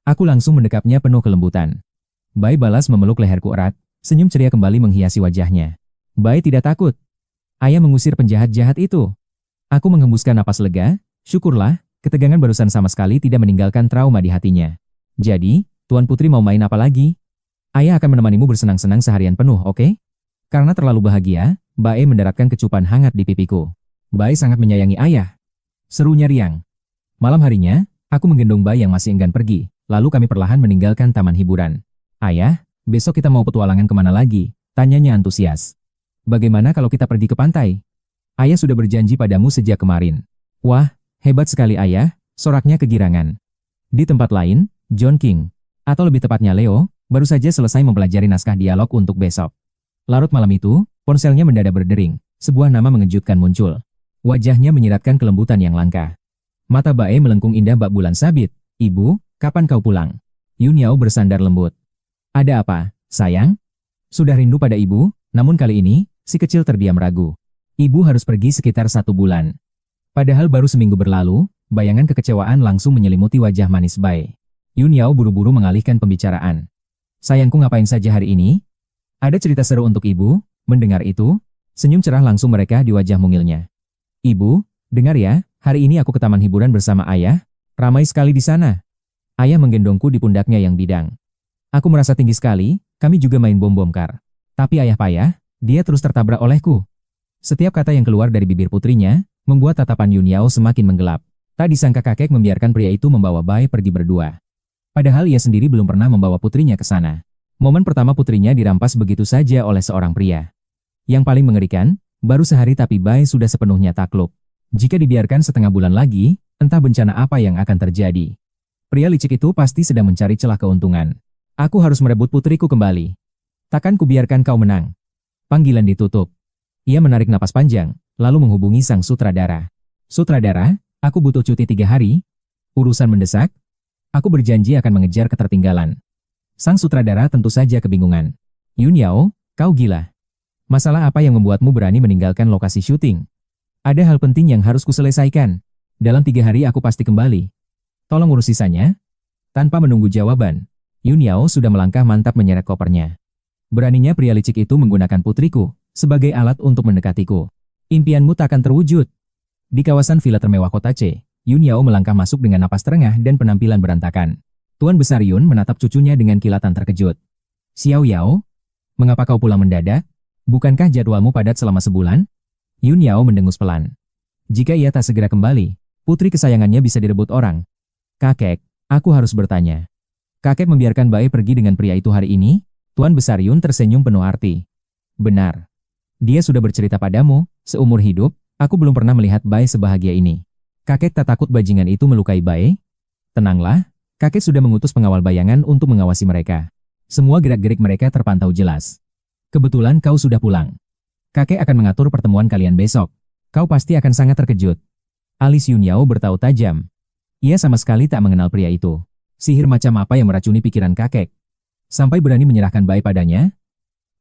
Aku langsung mendekapnya penuh kelembutan. Bai balas memeluk leherku erat, senyum ceria kembali menghiasi wajahnya. Bai tidak takut. Ayah mengusir penjahat-jahat itu. Aku menghembuskan napas lega, syukurlah, Ketegangan barusan sama sekali tidak meninggalkan trauma di hatinya. Jadi, Tuan Putri mau main apa lagi? Ayah akan menemanimu bersenang-senang seharian penuh, oke? Karena terlalu bahagia, Bae mendaratkan kecupan hangat di pipiku. Bae sangat menyayangi ayah. Serunya riang. Malam harinya, aku menggendong Bae yang masih enggan pergi, lalu kami perlahan meninggalkan taman hiburan. Ayah, besok kita mau petualangan kemana lagi? Tanyanya antusias. Bagaimana kalau kita pergi ke pantai? Ayah sudah berjanji padamu sejak kemarin. Wah, hebat sekali ayah, soraknya kegirangan. Di tempat lain, John King, atau lebih tepatnya Leo, baru saja selesai mempelajari naskah dialog untuk besok. Larut malam itu, ponselnya mendadak berdering, sebuah nama mengejutkan muncul. Wajahnya menyiratkan kelembutan yang langka. Mata Bae melengkung indah bak bulan sabit. Ibu, kapan kau pulang? Yun Yao bersandar lembut. Ada apa, sayang? Sudah rindu pada ibu, namun kali ini, si kecil terdiam ragu. Ibu harus pergi sekitar 1 bulan. Padahal baru seminggu berlalu, bayangan kekecewaan langsung menyelimuti wajah manis Bae. Yun Yao buru-buru mengalihkan pembicaraan. Sayangku ngapain saja hari ini? Ada cerita seru untuk ibu. Mendengar itu, senyum cerah langsung mereka di wajah mungilnya. Ibu, dengar ya, hari ini aku ke taman hiburan bersama ayah. Ramai sekali di sana. Ayah menggendongku di pundaknya yang bidang. Aku merasa tinggi sekali, kami juga main bom-bom kar. Tapi ayah payah, dia terus tertabrak olehku. Setiap kata yang keluar dari bibir putrinya, membuat tatapan Yun Yao semakin menggelap. Tak disangka kakek membiarkan pria itu membawa Bae pergi berdua. Padahal ia sendiri belum pernah membawa putrinya ke sana. Momen pertama putrinya dirampas begitu saja oleh seorang pria. Yang paling mengerikan, baru sehari tapi Bae sudah sepenuhnya takluk. Jika dibiarkan setengah bulan lagi, entah bencana apa yang akan terjadi. Pria licik itu pasti sedang mencari celah keuntungan. Aku harus merebut putriku kembali. Takkan kubiarkan kau menang. Panggilan ditutup. Ia menarik napas panjang, lalu menghubungi sang sutradara. Sutradara, aku butuh cuti 3 hari. Urusan mendesak. Aku berjanji akan mengejar ketertinggalan. Sang sutradara tentu saja kebingungan. Yun Yao, kau gila. Masalah apa yang membuatmu berani meninggalkan lokasi syuting? Ada hal penting yang harus kuselesaikan. Dalam 3 hari aku pasti kembali. Tolong urus sisanya. Tanpa menunggu jawaban, Yun Yao sudah melangkah mantap menyeret kopernya. Beraninya pria licik itu menggunakan putriku sebagai alat untuk mendekatiku. Impianmu takkan terwujud. Di kawasan villa termewah kota C, Yun Yao melangkah masuk dengan napas terengah dan penampilan berantakan. Tuan Besar Yun menatap cucunya dengan kilatan terkejut. Xiao Yao, mengapa kau pulang mendadak? Bukankah jadwalmu padat selama sebulan? Yun Yao mendengus pelan. Jika ia tak segera kembali, putri kesayangannya bisa direbut orang. Kakek, aku harus bertanya. Kakek membiarkan Bae pergi dengan pria itu hari ini? Tuan Besar Yun tersenyum penuh arti. Benar. Dia sudah bercerita padamu, seumur hidup, aku belum pernah melihat Bae sebahagia ini. Kakek tak takut bajingan itu melukai Bae? Tenanglah, kakek sudah mengutus pengawal bayangan untuk mengawasi mereka. Semua gerak-gerik mereka terpantau jelas. Kebetulan kau sudah pulang. Kakek akan mengatur pertemuan kalian besok. Kau pasti akan sangat terkejut. Alis Yun Yao bertaut tajam. Ia sama sekali tak mengenal pria itu. Sihir macam apa yang meracuni pikiran kakek? Sampai berani menyerahkan Bae padanya?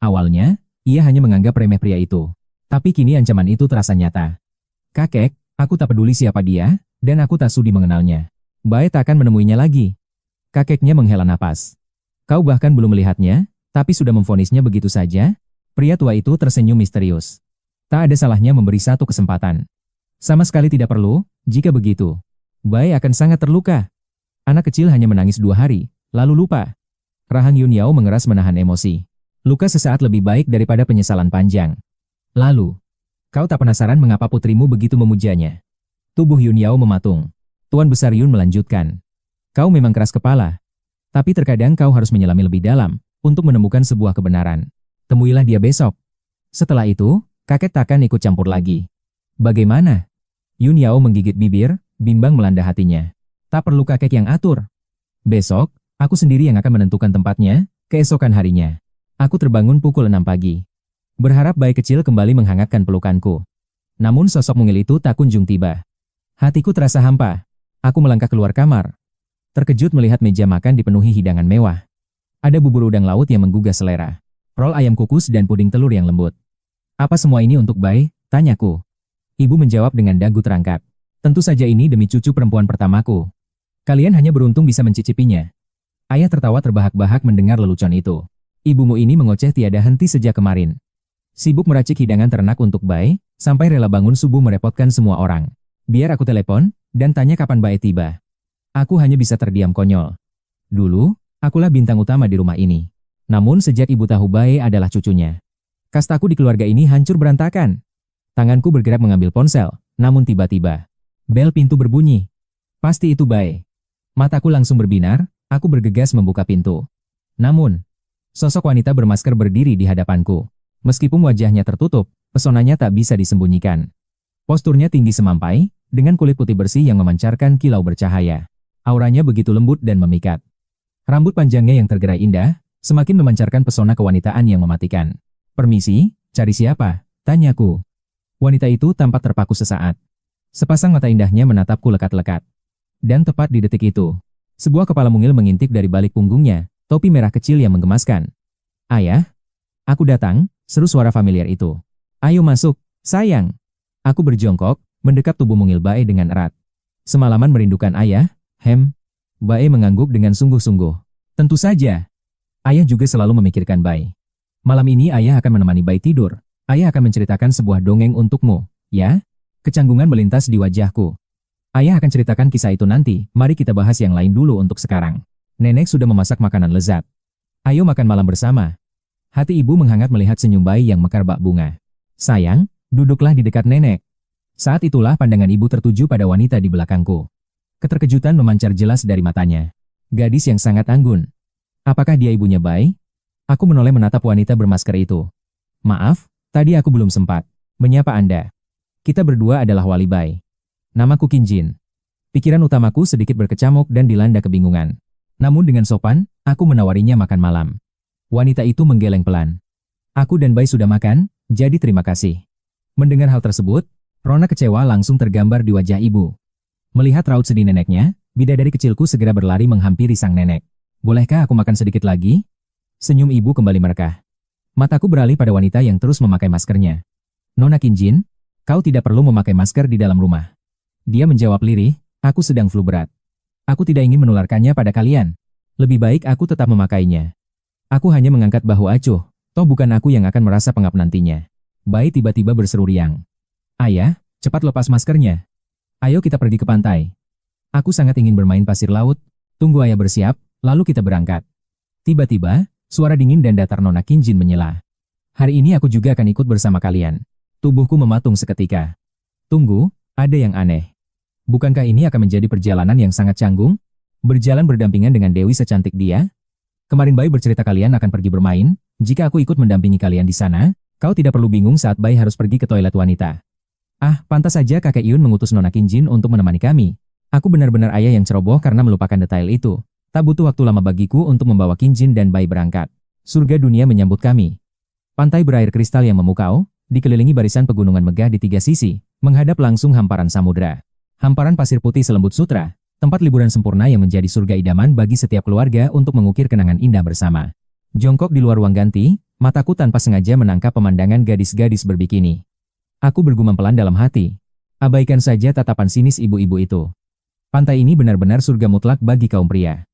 Awalnya, ia hanya menganggap remeh pria itu. Tapi kini ancaman itu terasa nyata. Kakek, aku tak peduli siapa dia, dan aku tak sudi mengenalnya. Bae tak akan menemuinya lagi. Kakeknya menghela napas. Kau bahkan belum melihatnya, tapi sudah memvonisnya begitu saja? Pria tua itu tersenyum misterius. Tak ada salahnya memberi satu kesempatan. Sama sekali tidak perlu, jika begitu. Bae akan sangat terluka. Anak kecil hanya menangis 2 hari, lalu lupa. Rahang Yun Yao mengeras menahan emosi. Luka sesaat lebih baik daripada penyesalan panjang. Lalu, kau tak penasaran mengapa putrimu begitu memujanya? Tubuh Yun Yao mematung. Tuan Besar Yun melanjutkan. Kau memang keras kepala. Tapi terkadang kau harus menyelami lebih dalam, untuk menemukan sebuah kebenaran. Temuilah dia besok. Setelah itu, kakek takkan ikut campur lagi. Bagaimana? Yun Yao menggigit bibir, bimbang melanda hatinya. Tak perlu kakek yang atur. Besok, aku sendiri yang akan menentukan tempatnya, keesokan harinya. Aku terbangun pukul 6 pagi. Berharap Bae kecil kembali menghangatkan pelukanku. Namun sosok mungil itu tak kunjung tiba. Hatiku terasa hampa. Aku melangkah keluar kamar. Terkejut melihat meja makan dipenuhi hidangan mewah. Ada bubur udang laut yang menggugah selera. Rol ayam kukus dan puding telur yang lembut. Apa semua ini untuk Bae? Tanyaku. Ibu menjawab dengan dagu terangkat. Tentu saja ini demi cucu perempuan pertamaku. Kalian hanya beruntung bisa mencicipinya. Ayah tertawa terbahak-bahak mendengar lelucon itu. Ibumu ini mengoceh tiada henti sejak kemarin. Sibuk meracik hidangan ternak untuk Bae, sampai rela bangun subuh merepotkan semua orang. Biar aku telepon, dan tanya kapan Bae tiba. Aku hanya bisa terdiam konyol. Dulu, akulah bintang utama di rumah ini. Namun sejak ibu tahu Bae adalah cucunya, kastaku di keluarga ini hancur berantakan. Tanganku bergerak mengambil ponsel, namun tiba-tiba, bel pintu berbunyi. Pasti itu Bae. Mataku langsung berbinar, aku bergegas membuka pintu. Namun, sosok wanita bermasker berdiri di hadapanku. Meskipun wajahnya tertutup, pesonanya tak bisa disembunyikan. Posturnya tinggi semampai, dengan kulit putih bersih yang memancarkan kilau bercahaya. Auranya begitu lembut dan memikat. Rambut panjangnya yang tergerai indah, semakin memancarkan pesona kewanitaan yang mematikan. Permisi, cari siapa? Tanyaku. Wanita itu tampak terpaku sesaat. Sepasang mata indahnya menatapku lekat-lekat. Dan tepat di detik itu, sebuah kepala mungil mengintip dari balik punggungnya, topi merah kecil yang menggemaskan. Ayah? Aku datang, seru suara familiar itu. Ayo masuk, sayang. Aku berjongkok, mendekap tubuh mungil Bae dengan erat. Semalaman merindukan ayah, Bae mengangguk dengan sungguh-sungguh. Tentu saja. Ayah juga selalu memikirkan Bae. Malam ini ayah akan menemani Bae tidur. Ayah akan menceritakan sebuah dongeng untukmu, ya? Kecanggungan melintas di wajahku. Ayah akan ceritakan kisah itu nanti, mari kita bahas yang lain dulu untuk sekarang. Nenek sudah memasak makanan lezat. Ayo makan malam bersama. Hati ibu menghangat melihat senyum Bae yang mekar bak bunga. Sayang, duduklah di dekat nenek. Saat itulah pandangan ibu tertuju pada wanita di belakangku. Keterkejutan memancar jelas dari matanya. Gadis yang sangat anggun. Apakah dia ibunya Bae? Aku menoleh menatap wanita bermasker itu. Maaf, tadi aku belum sempat menyapa Anda. Kita berdua adalah wali Bae. Namaku Qin Jin. Pikiran utamaku sedikit berkecamuk dan dilanda kebingungan. Namun dengan sopan, aku menawarinya makan malam. Wanita itu menggeleng pelan. Aku dan Bae sudah makan, jadi terima kasih. Mendengar hal tersebut, rona kecewa langsung tergambar di wajah ibu. Melihat raut sedih neneknya, bidadari kecilku segera berlari menghampiri sang nenek. Bolehkah aku makan sedikit lagi? Senyum ibu kembali merekah. Mataku beralih pada wanita yang terus memakai maskernya. Nona Qin Jin, kau tidak perlu memakai masker di dalam rumah. Dia menjawab lirih, aku sedang flu berat. Aku tidak ingin menularkannya pada kalian. Lebih baik aku tetap memakainya. Aku hanya mengangkat bahu acuh, toh bukan aku yang akan merasa pengap nantinya. Bae tiba-tiba berseru riang. Ayah, cepat lepas maskernya. Ayo kita pergi ke pantai. Aku sangat ingin bermain pasir laut. Tunggu ayah bersiap, lalu kita berangkat. Tiba-tiba, suara dingin dan datar Nona Qin Jin menyela. Hari ini aku juga akan ikut bersama kalian. Tubuhku mematung seketika. Tunggu, ada yang aneh. Bukankah ini akan menjadi perjalanan yang sangat canggung? Berjalan berdampingan dengan Dewi secantik dia? Kemarin Bae bercerita kalian akan pergi bermain. Jika aku ikut mendampingi kalian di sana, kau tidak perlu bingung saat Bae harus pergi ke toilet wanita. Ah, pantas saja kakek Yun mengutus Nona Qin Jin untuk menemani kami. Aku benar-benar ayah yang ceroboh karena melupakan detail itu. Tak butuh waktu lama bagiku untuk membawa Qin Jin dan Bae berangkat. Surga dunia menyambut kami. Pantai berair kristal yang memukau, dikelilingi barisan pegunungan megah di tiga sisi, menghadap langsung hamparan samudra. Hamparan pasir putih selembut sutra, tempat liburan sempurna yang menjadi surga idaman bagi setiap keluarga untuk mengukir kenangan indah bersama. Jongkok di luar ruang ganti, mataku tanpa sengaja menangkap pemandangan gadis-gadis berbikini. Aku bergumam pelan dalam hati. Abaikan saja tatapan sinis ibu-ibu itu. Pantai ini benar-benar surga mutlak bagi kaum pria.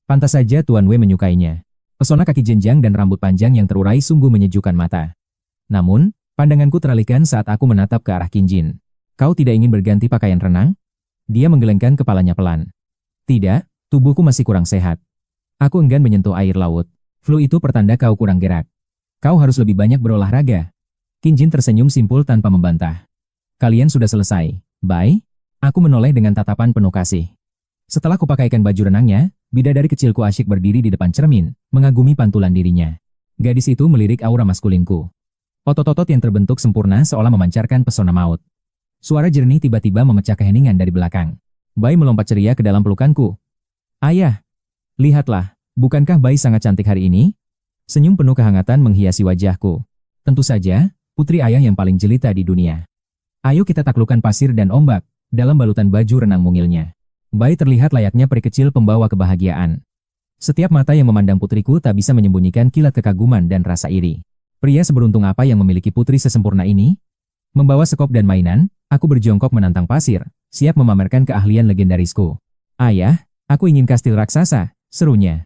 Pantas saja Tuan Wei menyukainya. Pesona kaki jenjang dan rambut panjang yang terurai sungguh menyejukkan mata. Namun, pandanganku teralihkan saat aku menatap ke arah Qin Jin. Kau tidak ingin berganti pakaian renang? Dia menggelengkan kepalanya pelan. Tidak, tubuhku masih kurang sehat. Aku enggan menyentuh air laut. Flu itu pertanda kau kurang gerak. Kau harus lebih banyak berolahraga. Qin Jin tersenyum simpul tanpa membantah. Kalian sudah selesai, Bae? Aku menoleh dengan tatapan penuh kasih. Setelah kupakaikan baju renangnya, bidadari kecilku asyik berdiri di depan cermin, mengagumi pantulan dirinya. Gadis itu melirik aura maskulinku. Otot-otot yang terbentuk sempurna seolah memancarkan pesona maut. Suara jernih tiba-tiba memecah keheningan dari belakang. Bae melompat ceria ke dalam pelukanku. Ayah, lihatlah, bukankah Bae sangat cantik hari ini? Senyum penuh kehangatan menghiasi wajahku. Tentu saja, putri ayah yang paling jelita di dunia. Ayo kita taklukkan pasir dan ombak, dalam balutan baju renang mungilnya. Bae terlihat layaknya peri kecil pembawa kebahagiaan. Setiap mata yang memandang putriku tak bisa menyembunyikan kilat kekaguman dan rasa iri. Pria seberuntung apa yang memiliki putri sesempurna ini? Membawa sekop dan mainan, aku berjongkok menantang pasir, siap memamerkan keahlian legendarisku. Ayah, aku ingin kastil raksasa, serunya.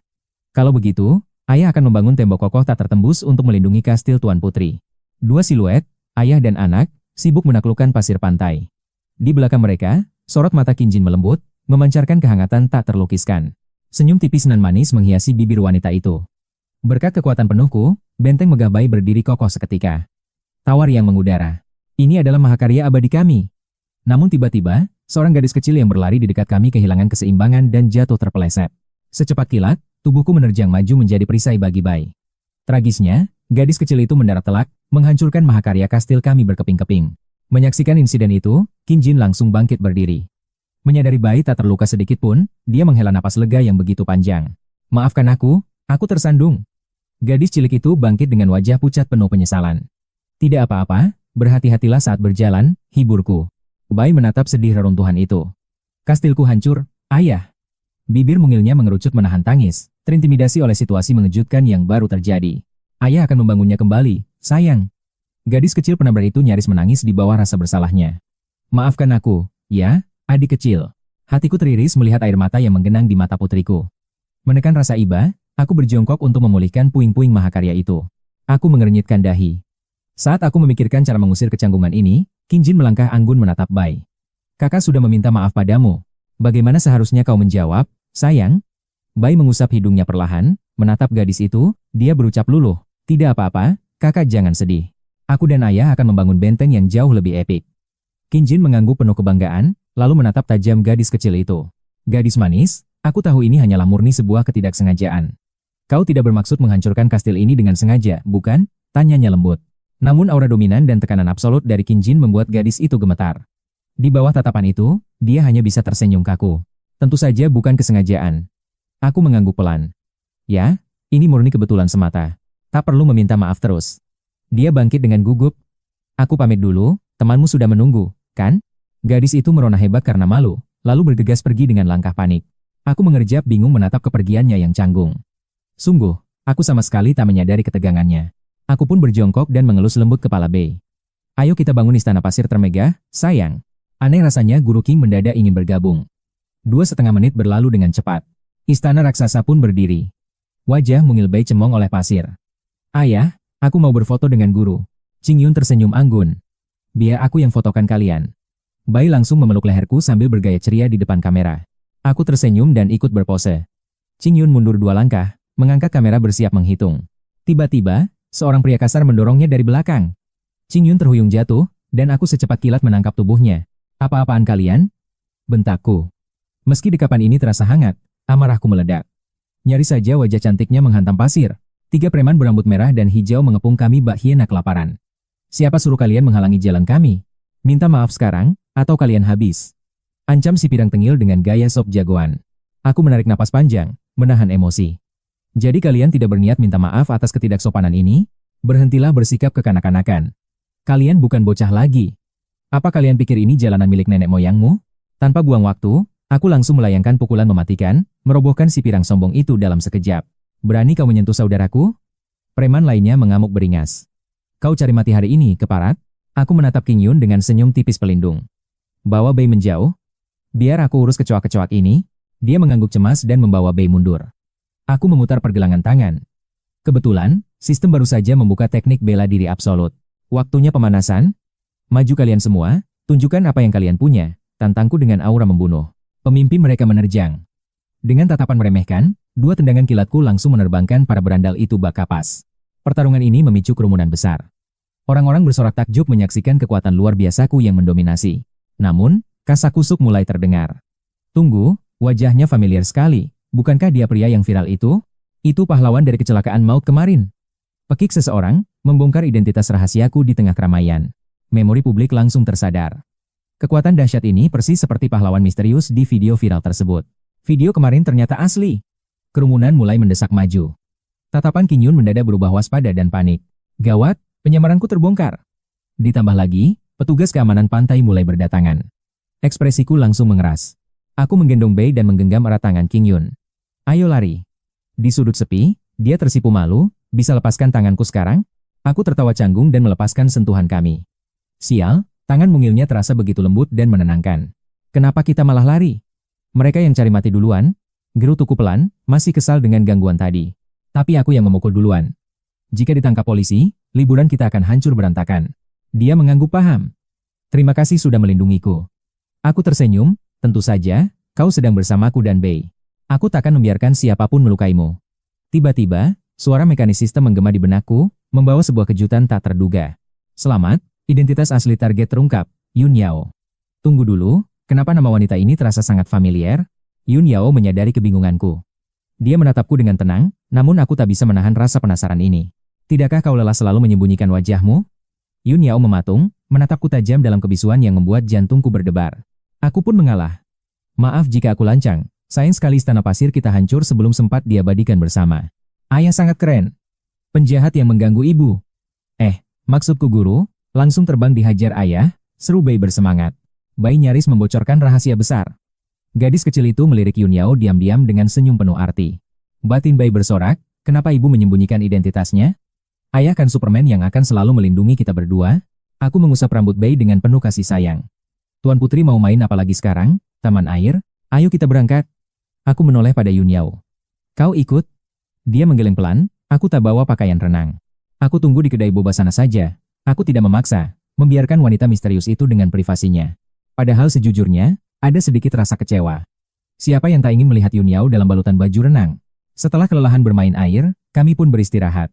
Kalau begitu, ayah akan membangun tembok kokoh tak tertembus untuk melindungi kastil Tuan Putri. Dua siluet, ayah dan anak, sibuk menaklukkan pasir pantai. Di belakang mereka, sorot mata Qin Jin melembut, memancarkan kehangatan tak terlukiskan. Senyum tipis nan manis menghiasi bibir wanita itu. Berkat kekuatan penuhku, benteng megah Bai berdiri kokoh seketika. Tawar yang mengudara. Ini adalah mahakarya abadi kami. Namun tiba-tiba, seorang gadis kecil yang berlari di dekat kami kehilangan keseimbangan dan jatuh terpeleset. Secepat kilat, tubuhku menerjang maju menjadi perisai bagi Bai. Tragisnya, gadis kecil itu mendarat telak, menghancurkan mahakarya kastil kami berkeping-keping. Menyaksikan insiden itu, Qin Jin langsung bangkit berdiri. Menyadari Bai tak terluka sedikit pun, dia menghela napas lega yang begitu panjang. Maafkan aku tersandung. Gadis cilik itu bangkit dengan wajah pucat penuh penyesalan. Tidak apa-apa, berhati-hatilah saat berjalan, hiburku. Bai menatap sedih reruntuhan itu. Kastilku hancur, ayah. Bibir mungilnya mengerucut menahan tangis, terintimidasi oleh situasi mengejutkan yang baru terjadi. Ayah akan membangunnya kembali, sayang. Gadis kecil penabrak itu nyaris menangis di bawah rasa bersalahnya. Maafkan aku, ya, adik kecil. Hatiku teriris melihat air mata yang menggenang di mata putriku. Menekan rasa iba, aku berjongkok untuk memulihkan puing-puing mahakarya itu. Aku mengernyitkan dahi. Saat aku memikirkan cara mengusir kecanggungan ini, Qin Jin melangkah anggun menatap Bai. Kakak sudah meminta maaf padamu. Bagaimana seharusnya kau menjawab, sayang? Bai mengusap hidungnya perlahan, menatap gadis itu, dia berucap luluh. Tidak apa-apa, kakak jangan sedih. Aku dan ayah akan membangun benteng yang jauh lebih epik. Qin Jin mengangguk penuh kebanggaan, lalu menatap tajam gadis kecil itu. Gadis manis, aku tahu ini hanyalah murni sebuah ketidaksengajaan. Kau tidak bermaksud menghancurkan kastil ini dengan sengaja, bukan? Tanyanya lembut. Namun aura dominan dan tekanan absolut dari Qin Jin membuat gadis itu gemetar. Di bawah tatapan itu, dia hanya bisa tersenyum kaku. Tentu saja bukan kesengajaan. Aku mengangguk pelan. Ya, ini murni kebetulan semata. Tak perlu meminta maaf terus. Dia bangkit dengan gugup. Aku pamit dulu, temanmu sudah menunggu, kan? Gadis itu merona hebat karena malu, lalu bergegas pergi dengan langkah panik. Aku mengerjap bingung menatap kepergiannya yang canggung. Sungguh, aku sama sekali tak menyadari ketegangannya. Aku pun berjongkok dan mengelus lembut kepala Bai. Ayo kita bangun istana pasir termegah, sayang. Aneh rasanya Guru King mendadak ingin bergabung. 2,5 menit berlalu dengan cepat. Istana raksasa pun berdiri. Wajah mungil Bai cemong oleh pasir. Ayah, aku mau berfoto dengan guru. Qing Yun tersenyum anggun. Biar aku yang fotokan kalian. Bai langsung memeluk leherku sambil bergaya ceria di depan kamera. Aku tersenyum dan ikut berpose. Qing Yun mundur 2 langkah, mengangkat kamera bersiap menghitung. Tiba-tiba, seorang pria kasar mendorongnya dari belakang. Qing Yun terhuyung jatuh, dan aku secepat kilat menangkap tubuhnya. Apa-apaan kalian? Bentakku. Meski dekapan ini terasa hangat, amarahku meledak. Nyaris saja wajah cantiknya menghantam pasir. 3 preman berambut merah dan hijau mengepung kami bak hiena kelaparan. Siapa suruh kalian menghalangi jalan kami? Minta maaf sekarang, atau kalian habis. Ancam si pirang tengil dengan gaya sop jagoan. Aku menarik napas panjang, menahan emosi. Jadi kalian tidak berniat minta maaf atas ketidaksopanan ini? Berhentilah bersikap kekanak-kanakan. Kalian bukan bocah lagi. Apa kalian pikir ini jalanan milik nenek moyangmu? Tanpa buang waktu, aku langsung melayangkan pukulan mematikan, merobohkan si pirang sombong itu dalam sekejap. Berani kau menyentuh saudaraku? Preman lainnya mengamuk beringas. Kau cari mati hari ini, keparat? Aku menatap Qing Yun dengan senyum tipis pelindung. Bawa Bai menjauh. Biar aku urus kecoak-kecoak ini. Dia mengangguk cemas dan membawa Bai mundur. Aku memutar pergelangan tangan. Kebetulan, sistem baru saja membuka teknik bela diri absolut. Waktunya pemanasan. Maju kalian semua, tunjukkan apa yang kalian punya, tantangku dengan aura membunuh. Pemimpin mereka menerjang. Dengan tatapan meremehkan, 2 tendangan kilatku langsung menerbangkan para berandal itu bak kapas. Pertarungan ini memicu kerumunan besar. Orang-orang bersorak takjub menyaksikan kekuatan luar biasaku yang mendominasi. Namun, kasakusuk mulai terdengar. Tunggu, wajahnya familiar sekali. Bukankah dia pria yang viral itu? Itu pahlawan dari kecelakaan maut kemarin. Pekik seseorang, membongkar identitas rahasiaku di tengah keramaian. Memori publik langsung tersadar. Kekuatan dahsyat ini persis seperti pahlawan misterius di video viral tersebut. Video kemarin ternyata asli. Kerumunan mulai mendesak maju. Tatapan Qing Yun mendadak berubah waspada dan panik. Gawat, penyamaranku terbongkar. Ditambah lagi, petugas keamanan pantai mulai berdatangan. Ekspresiku langsung mengeras. Aku menggendong Bai dan menggenggam erat tangan Qing Yun. Ayo lari. Di sudut sepi, dia tersipu malu, bisa lepaskan tanganku sekarang? Aku tertawa canggung dan melepaskan sentuhan kami. Sial, tangan mungilnya terasa begitu lembut dan menenangkan. Kenapa kita malah lari? Mereka yang cari mati duluan? Gerutuku pelan, masih kesal dengan gangguan tadi. Tapi aku yang memukul duluan. Jika ditangkap polisi, liburan kita akan hancur berantakan. Dia mengangguk paham. Terima kasih sudah melindungiku. Aku tersenyum, tentu saja, kau sedang bersamaku dan Bei. Aku takkan membiarkan siapapun melukaimu. Tiba-tiba, suara mekanis sistem menggema di benakku, membawa sebuah kejutan tak terduga. Selamat, identitas asli target terungkap, Yun Yao. Tunggu dulu, kenapa nama wanita ini terasa sangat familiar? Yun Yao menyadari kebingunganku. Dia menatapku dengan tenang, namun aku tak bisa menahan rasa penasaran ini. Tidakkah kau lelah selalu menyembunyikan wajahmu? Yun Yao mematung, menatapku tajam dalam kebisuan yang membuat jantungku berdebar. Aku pun mengalah. Maaf jika aku lancang, sayang sekali istana pasir kita hancur sebelum sempat diabadikan bersama. Ayah sangat keren. Penjahat yang mengganggu ibu. Maksudku guru, langsung terbang dihajar ayah, seru Bei bersemangat. Bai nyaris membocorkan rahasia besar. Gadis kecil itu melirik Yun Yao diam-diam dengan senyum penuh arti. Batin Bai bersorak, kenapa ibu menyembunyikan identitasnya? Ayah kan Superman yang akan selalu melindungi kita berdua. Aku mengusap rambut Bai dengan penuh kasih sayang. Tuan Putri mau main apa lagi sekarang? Taman air? Ayo kita berangkat. Aku menoleh pada Yun Yao. Kau ikut? Dia menggeleng pelan, aku tak bawa pakaian renang. Aku tunggu di kedai boba sana saja. Aku tidak memaksa, membiarkan wanita misterius itu dengan privasinya. Padahal sejujurnya, ada sedikit rasa kecewa. Siapa yang tak ingin melihat Yun Yao dalam balutan baju renang? Setelah kelelahan bermain air, kami pun beristirahat.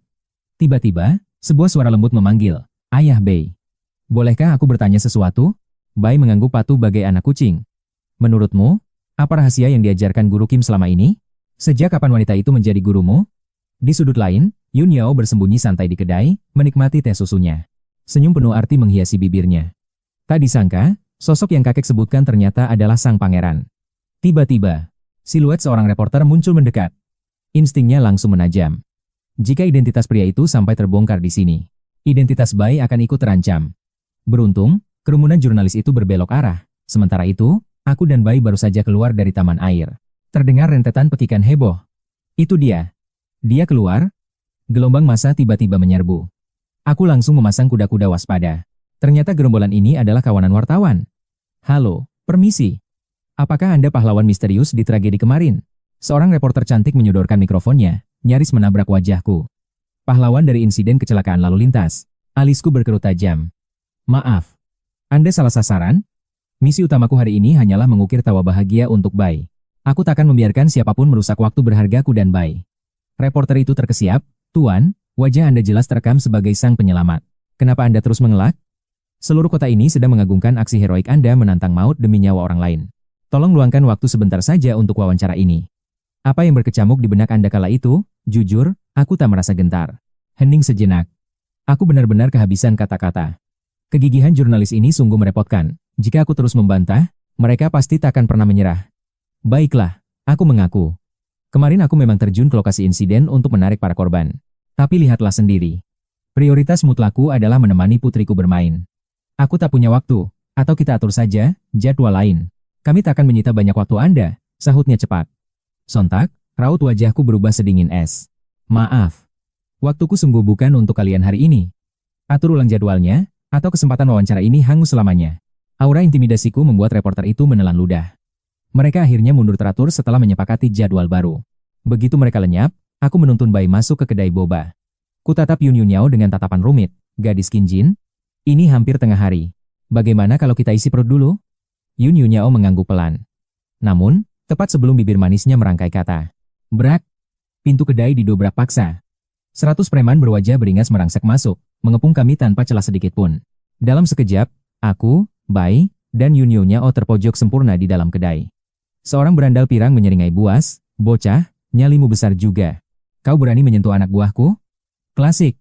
Tiba-tiba, sebuah suara lembut memanggil, Ayah Bei. Bolehkah aku bertanya sesuatu? Bai mengangguk patuh bagai anak kucing. Menurutmu, apa rahasia yang diajarkan guru Kim selama ini? Sejak kapan wanita itu menjadi gurumu? Di sudut lain, Yun Yao bersembunyi santai di kedai, menikmati teh susunya. Senyum penuh arti menghiasi bibirnya. Tak disangka, sosok yang kakek sebutkan ternyata adalah sang pangeran. Tiba-tiba, siluet seorang reporter muncul mendekat. Instingnya langsung menajam. Jika identitas pria itu sampai terbongkar di sini, identitas Bai akan ikut terancam. Beruntung, kerumunan jurnalis itu berbelok arah. Sementara itu, aku dan Bai baru saja keluar dari taman air. Terdengar rentetan pekikan heboh. Itu dia. Dia keluar. Gelombang massa tiba-tiba menyerbu. Aku langsung memasang kuda-kuda waspada. Ternyata gerombolan ini adalah kawanan wartawan. Halo, permisi. Apakah Anda pahlawan misterius di tragedi kemarin? Seorang reporter cantik menyodorkan mikrofonnya, nyaris menabrak wajahku. Pahlawan dari insiden kecelakaan lalu lintas. Alisku berkerut tajam. Maaf. Anda salah sasaran? Misi utamaku hari ini hanyalah mengukir tawa bahagia untuk Bai. Aku takkan membiarkan siapapun merusak waktu berhargaku dan Bai. Reporter itu terkesiap, Tuan, wajah Anda jelas terekam sebagai sang penyelamat. Kenapa Anda terus mengelak? Seluruh kota ini sedang mengagungkan aksi heroik Anda menantang maut demi nyawa orang lain. Tolong luangkan waktu sebentar saja untuk wawancara ini. Apa yang berkecamuk di benak Anda kala itu? Jujur, aku tak merasa gentar. Hening sejenak. Aku benar-benar kehabisan kata-kata. Kegigihan jurnalis ini sungguh merepotkan. Jika aku terus membantah, mereka pasti takkan pernah menyerah. Baiklah, aku mengaku. Kemarin aku memang terjun ke lokasi insiden untuk menarik para korban. Tapi lihatlah sendiri. Prioritas mutlakku adalah menemani putriku bermain. Aku tak punya waktu, atau kita atur saja, jadwal lain. Kami tak akan menyita banyak waktu Anda, sahutnya cepat. Sontak, raut wajahku berubah sedingin es. Maaf. Waktuku sungguh bukan untuk kalian hari ini. Atur ulang jadwalnya, atau kesempatan wawancara ini hangus selamanya. Aura intimidasiku membuat reporter itu menelan ludah. Mereka akhirnya mundur teratur setelah menyepakati jadwal baru. Begitu mereka lenyap, aku menuntun Bai masuk ke kedai boba. Kutatap Yun Yao dengan tatapan rumit. Gadis Kinjin? Ini hampir tengah hari. Bagaimana kalau kita isi perut dulu? Yun Yao mengangguk pelan. Namun, tepat sebelum bibir manisnya merangkai kata. Brak! Pintu kedai didobrak paksa. 100 preman berwajah beringas merangsek masuk, mengepung kami tanpa celah sedikit pun. Dalam sekejap, aku, Bai, dan Yun Yao terpojok sempurna di dalam kedai. Seorang berandal pirang menyeringai buas, bocah, nyalimu besar juga. Kau berani menyentuh anak buahku? Klasik.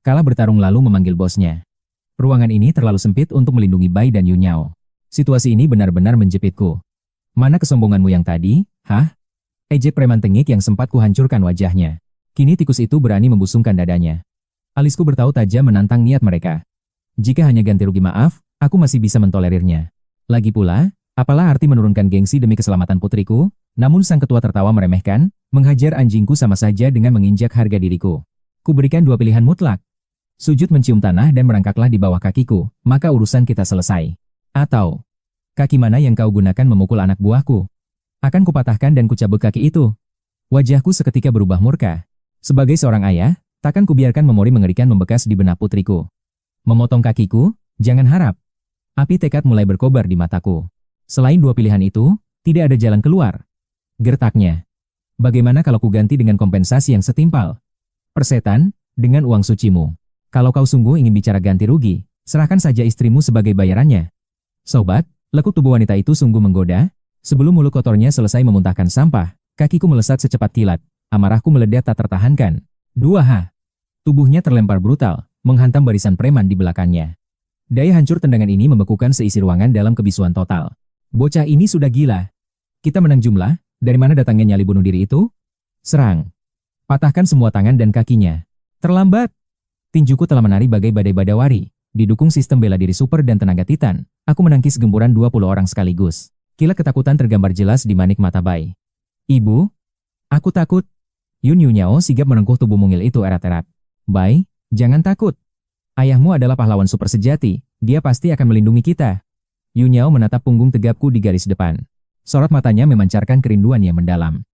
Kalah bertarung lalu memanggil bosnya. Ruangan ini terlalu sempit untuk melindungi Bai dan Yun Yao. Situasi ini benar-benar menjepitku. Mana kesombonganmu yang tadi, hah? Ejek preman tengik yang sempat kuhancurkan wajahnya. Kini tikus itu berani membusungkan dadanya. Alisku bertaut tajam menantang niat mereka. Jika hanya ganti rugi maaf, aku masih bisa mentolerirnya. Lagi pula, apalah arti menurunkan gengsi demi keselamatan putriku? Namun sang ketua tertawa meremehkan, menghajar anjingku sama saja dengan menginjak harga diriku. Kuberikan dua pilihan mutlak. Sujud mencium tanah dan merangkaklah di bawah kakiku, maka urusan kita selesai. Atau, kaki mana yang kau gunakan memukul anak buahku? Akan kupatahkan dan kucabut kaki itu. Wajahku seketika berubah murka. Sebagai seorang ayah, takkan kubiarkan memori mengerikan membekas di benak putriku. Memotong kakiku? Jangan harap. Api tekad mulai berkobar di mataku. Selain dua pilihan itu, tidak ada jalan keluar. Gertaknya. Bagaimana kalau ku ganti dengan kompensasi yang setimpal? Persetan, dengan uang sucimu. Kalau kau sungguh ingin bicara ganti rugi, serahkan saja istrimu sebagai bayarannya. Sobat, lekuk tubuh wanita itu sungguh menggoda. Sebelum mulut kotornya selesai memuntahkan sampah, kakiku melesat secepat kilat. Amarahku meledak tak tertahankan. 2H. Tubuhnya terlempar brutal, menghantam barisan preman di belakangnya. Daya hancur tendangan ini membekukan seisi ruangan dalam kebisuan total. Bocah ini sudah gila. Kita menang jumlah, dari mana datangnya nyali bunuh diri itu? Serang. Patahkan semua tangan dan kakinya. Terlambat. Tinjuku telah menari bagai badai badawari. Didukung sistem bela diri super dan tenaga titan, aku menangkis gempuran 20 orang sekaligus. Kilat ketakutan tergambar jelas di manik mata Bai. Ibu? Aku takut. Yun Yunyao sigap merengkuh tubuh mungil itu erat-erat. Bai, jangan takut. Ayahmu adalah pahlawan super sejati, dia pasti akan melindungi kita. Yunyao menatap punggung tegapku di garis depan. Sorot matanya memancarkan kerinduan yang mendalam.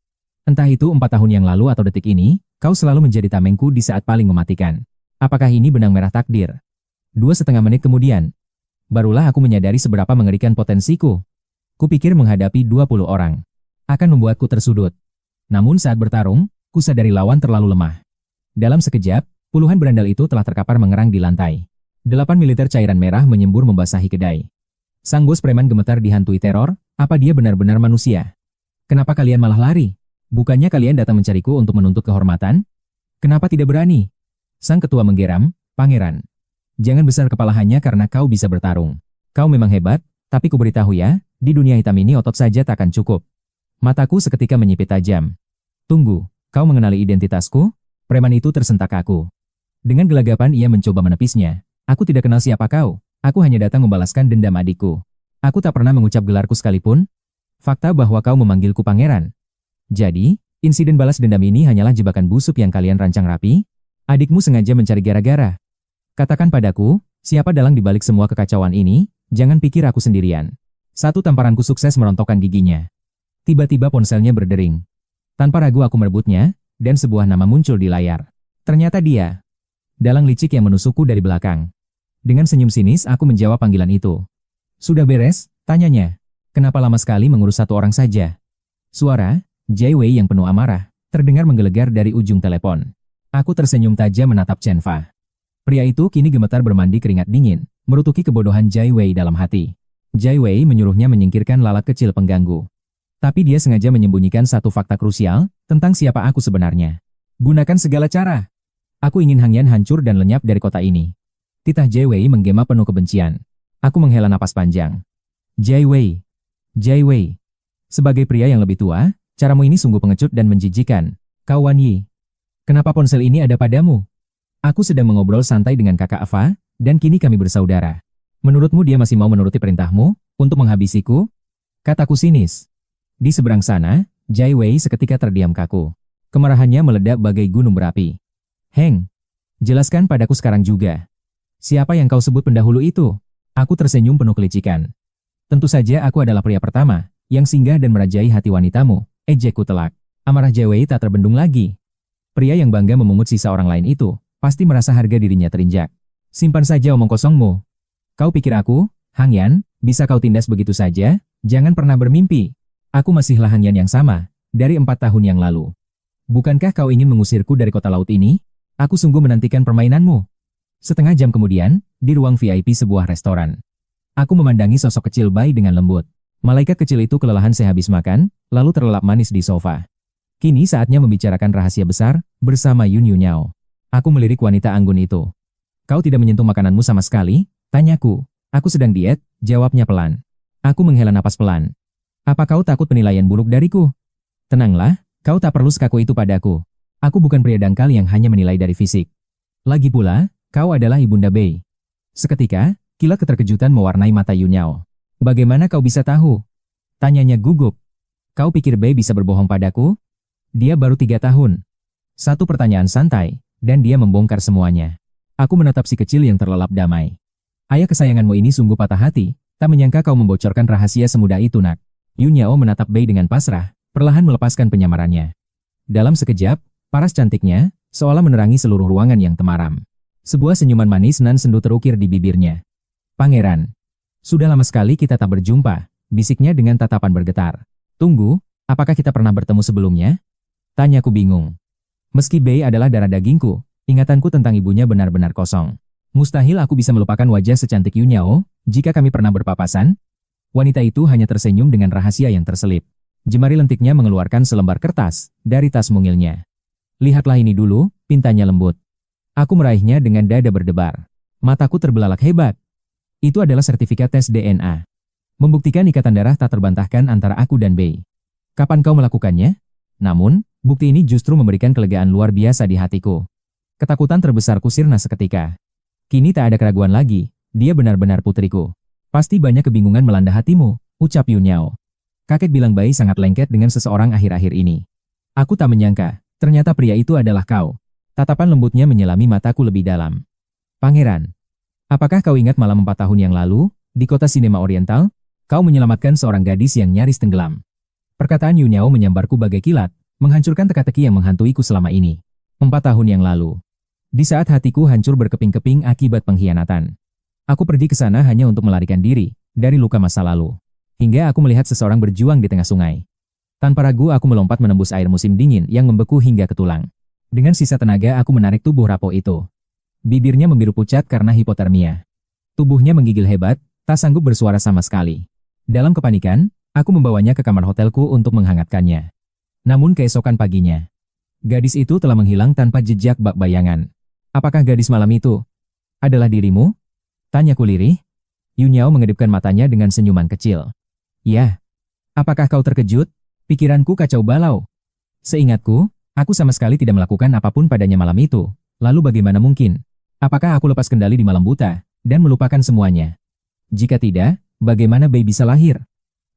Entah itu 4 tahun yang lalu atau detik ini, kau selalu menjadi tamengku di saat paling mematikan. Apakah ini benang merah takdir? 2,5 menit kemudian, barulah aku menyadari seberapa mengerikan potensiku. Kupikir menghadapi 20 orang akan membuatku tersudut. Namun saat bertarung, ku sadari lawan terlalu lemah. Dalam sekejap, puluhan berandal itu telah terkapar mengerang di lantai. 8 militer cairan merah menyembur membasahi kedai. Sang bos preman gemetar dihantui teror, apa dia benar-benar manusia? Kenapa kalian malah lari? Bukannya kalian datang mencariku untuk menuntut kehormatan? Kenapa tidak berani? Sang ketua menggeram, Pangeran. Jangan besar kepala hanya karena kau bisa bertarung. Kau memang hebat, tapi ku beritahu ya, di dunia hitam ini otot saja takkan cukup. Mataku seketika menyipit tajam. Tunggu, kau mengenali identitasku? Preman itu tersentak aku. Dengan gelagapan ia mencoba menepisnya. Aku tidak kenal siapa kau, aku hanya datang membalaskan dendam adikku. Aku tak pernah mengucap gelarku sekalipun. Fakta bahwa kau memanggilku pangeran. Jadi, insiden balas dendam ini hanyalah jebakan busuk yang kalian rancang rapi? Adikmu sengaja mencari gara-gara. Katakan padaku, siapa dalang dibalik semua kekacauan ini? Jangan pikir aku sendirian. Satu tamparanku sukses merontokkan giginya. Tiba-tiba ponselnya berdering. Tanpa ragu aku merebutnya, dan sebuah nama muncul di layar. Ternyata dia. Dalang licik yang menusukku dari belakang. Dengan senyum sinis aku menjawab panggilan itu. Sudah beres? Tanyanya. Kenapa lama sekali mengurus satu orang saja? Suara, Jai Wei yang penuh amarah, terdengar menggelegar dari ujung telepon. Aku tersenyum tajam menatap Chen Fa. Pria itu kini gemetar bermandi keringat dingin, merutuki kebodohan Jai Wei dalam hati. Jai Wei menyuruhnya menyingkirkan lalat kecil pengganggu. Tapi dia sengaja menyembunyikan satu fakta krusial tentang siapa aku sebenarnya. Gunakan segala cara. Aku ingin Hangyan hancur dan lenyap dari kota ini. Titah Jai Wei menggema penuh kebencian. Aku menghela napas panjang. Jai Wei. Jai Wei. Sebagai pria yang lebih tua, caramu ini sungguh pengecut dan menjijikan. Kau Wan Yi. Kenapa ponsel ini ada padamu? Aku sedang mengobrol santai dengan kakak Ava, dan kini kami bersaudara. Menurutmu dia masih mau menuruti perintahmu, untuk menghabisiku? Kataku sinis. Di seberang sana, Jai Wei seketika terdiam kaku. Kemarahannya meledak bagai gunung berapi. Heng, jelaskan padaku sekarang juga. Siapa yang kau sebut pendahulu itu? Aku tersenyum penuh kelicikan. Tentu saja aku adalah pria pertama, yang singgah dan merajai hati wanitamu, ejekku telak. Amarah Jai Wei tak terbendung lagi. Pria yang bangga memungut sisa orang lain itu, pasti merasa harga dirinya terinjak. Simpan saja omong kosongmu. Kau pikir aku, Hangyan, bisa kau tindas begitu saja? Jangan pernah bermimpi. Aku masihlah Hangyan yang sama, dari 4 tahun yang lalu. Bukankah kau ingin mengusirku dari kota laut ini? Aku sungguh menantikan permainanmu. Setengah jam kemudian, di ruang VIP sebuah restoran. Aku memandangi sosok kecil Bai dengan lembut. Malaikat kecil itu kelelahan sehabis makan, lalu terlelap manis di sofa. Kini saatnya membicarakan rahasia besar, bersama Yun Yunyao. Aku melirik wanita anggun itu. Kau tidak menyentuh makananmu sama sekali? Tanyaku. Aku sedang diet, jawabnya pelan. Aku menghela napas pelan. Apa kau takut penilaian buruk dariku? Tenanglah, kau tak perlu sekaku itu padaku. Aku bukan pria dangkal yang hanya menilai dari fisik. Lagi pula, kau adalah ibunda Bei. Seketika, kilat keterkejutan mewarnai mata Yunyao. Bagaimana kau bisa tahu? Tanyanya gugup. Kau pikir Bei bisa berbohong padaku? Dia baru 3 tahun. Satu pertanyaan santai. Dan dia membongkar semuanya. Aku menatap si kecil yang terlelap damai. Ayah kesayanganmu ini sungguh patah hati, tak menyangka kau membocorkan rahasia semudah itu nak. Yunyao menatap Bei dengan pasrah, perlahan melepaskan penyamarannya. Dalam sekejap, paras cantiknya, seolah menerangi seluruh ruangan yang temaram. Sebuah senyuman manis nan sendu terukir di bibirnya. Pangeran, sudah lama sekali kita tak berjumpa, bisiknya dengan tatapan bergetar. Tunggu, apakah kita pernah bertemu sebelumnya? Tanyaku bingung. Meski Bei adalah darah dagingku, ingatanku tentang ibunya benar-benar kosong. Mustahil aku bisa melupakan wajah secantik Yunyao, jika kami pernah berpapasan. Wanita itu hanya tersenyum dengan rahasia yang terselip. Jemari lentiknya mengeluarkan selembar kertas dari tas mungilnya. Lihatlah ini dulu, pintanya lembut. Aku meraihnya dengan dada berdebar. Mataku terbelalak hebat. Itu adalah sertifikat tes DNA. Membuktikan ikatan darah tak terbantahkan antara aku dan Bei. Kapan kau melakukannya? Namun, bukti ini justru memberikan kelegaan luar biasa di hatiku. Ketakutan terbesarku sirna seketika. Kini tak ada keraguan lagi, dia benar-benar putriku. Pasti banyak kebingungan melanda hatimu, ucap Yunyao. Kakek bilang Bei sangat lengket dengan seseorang akhir-akhir ini. Aku tak menyangka, ternyata pria itu adalah kau. Tatapan lembutnya menyelami mataku lebih dalam. Pangeran, apakah kau ingat malam 4 tahun yang lalu, di kota sinema Oriental, kau menyelamatkan seorang gadis yang nyaris tenggelam? Perkataan Yunyao menyambarku bagai kilat, menghancurkan teka-teki yang menghantuiku selama ini. 4 tahun yang lalu. Di saat hatiku hancur berkeping-keping akibat pengkhianatan. Aku pergi ke sana hanya untuk melarikan diri dari luka masa lalu. Hingga aku melihat seseorang berjuang di tengah sungai. Tanpa ragu aku melompat menembus air musim dingin yang membeku hingga ke tulang. Dengan sisa tenaga aku menarik tubuh rapuh itu. Bibirnya membiru pucat karena hipotermia. Tubuhnya menggigil hebat, tak sanggup bersuara sama sekali. Dalam kepanikan, aku membawanya ke kamar hotelku untuk menghangatkannya. Namun keesokan paginya, gadis itu telah menghilang tanpa jejak bak bayangan. Apakah gadis malam itu adalah dirimu? Tanyaku lirih. Yunyao mengedipkan matanya dengan senyuman kecil. Ya. Apakah kau terkejut? Pikiranku kacau balau. Seingatku, aku sama sekali tidak melakukan apapun padanya malam itu. Lalu bagaimana mungkin? Apakah aku lepas kendali di malam buta dan melupakan semuanya? Jika tidak, bagaimana Bei bisa lahir?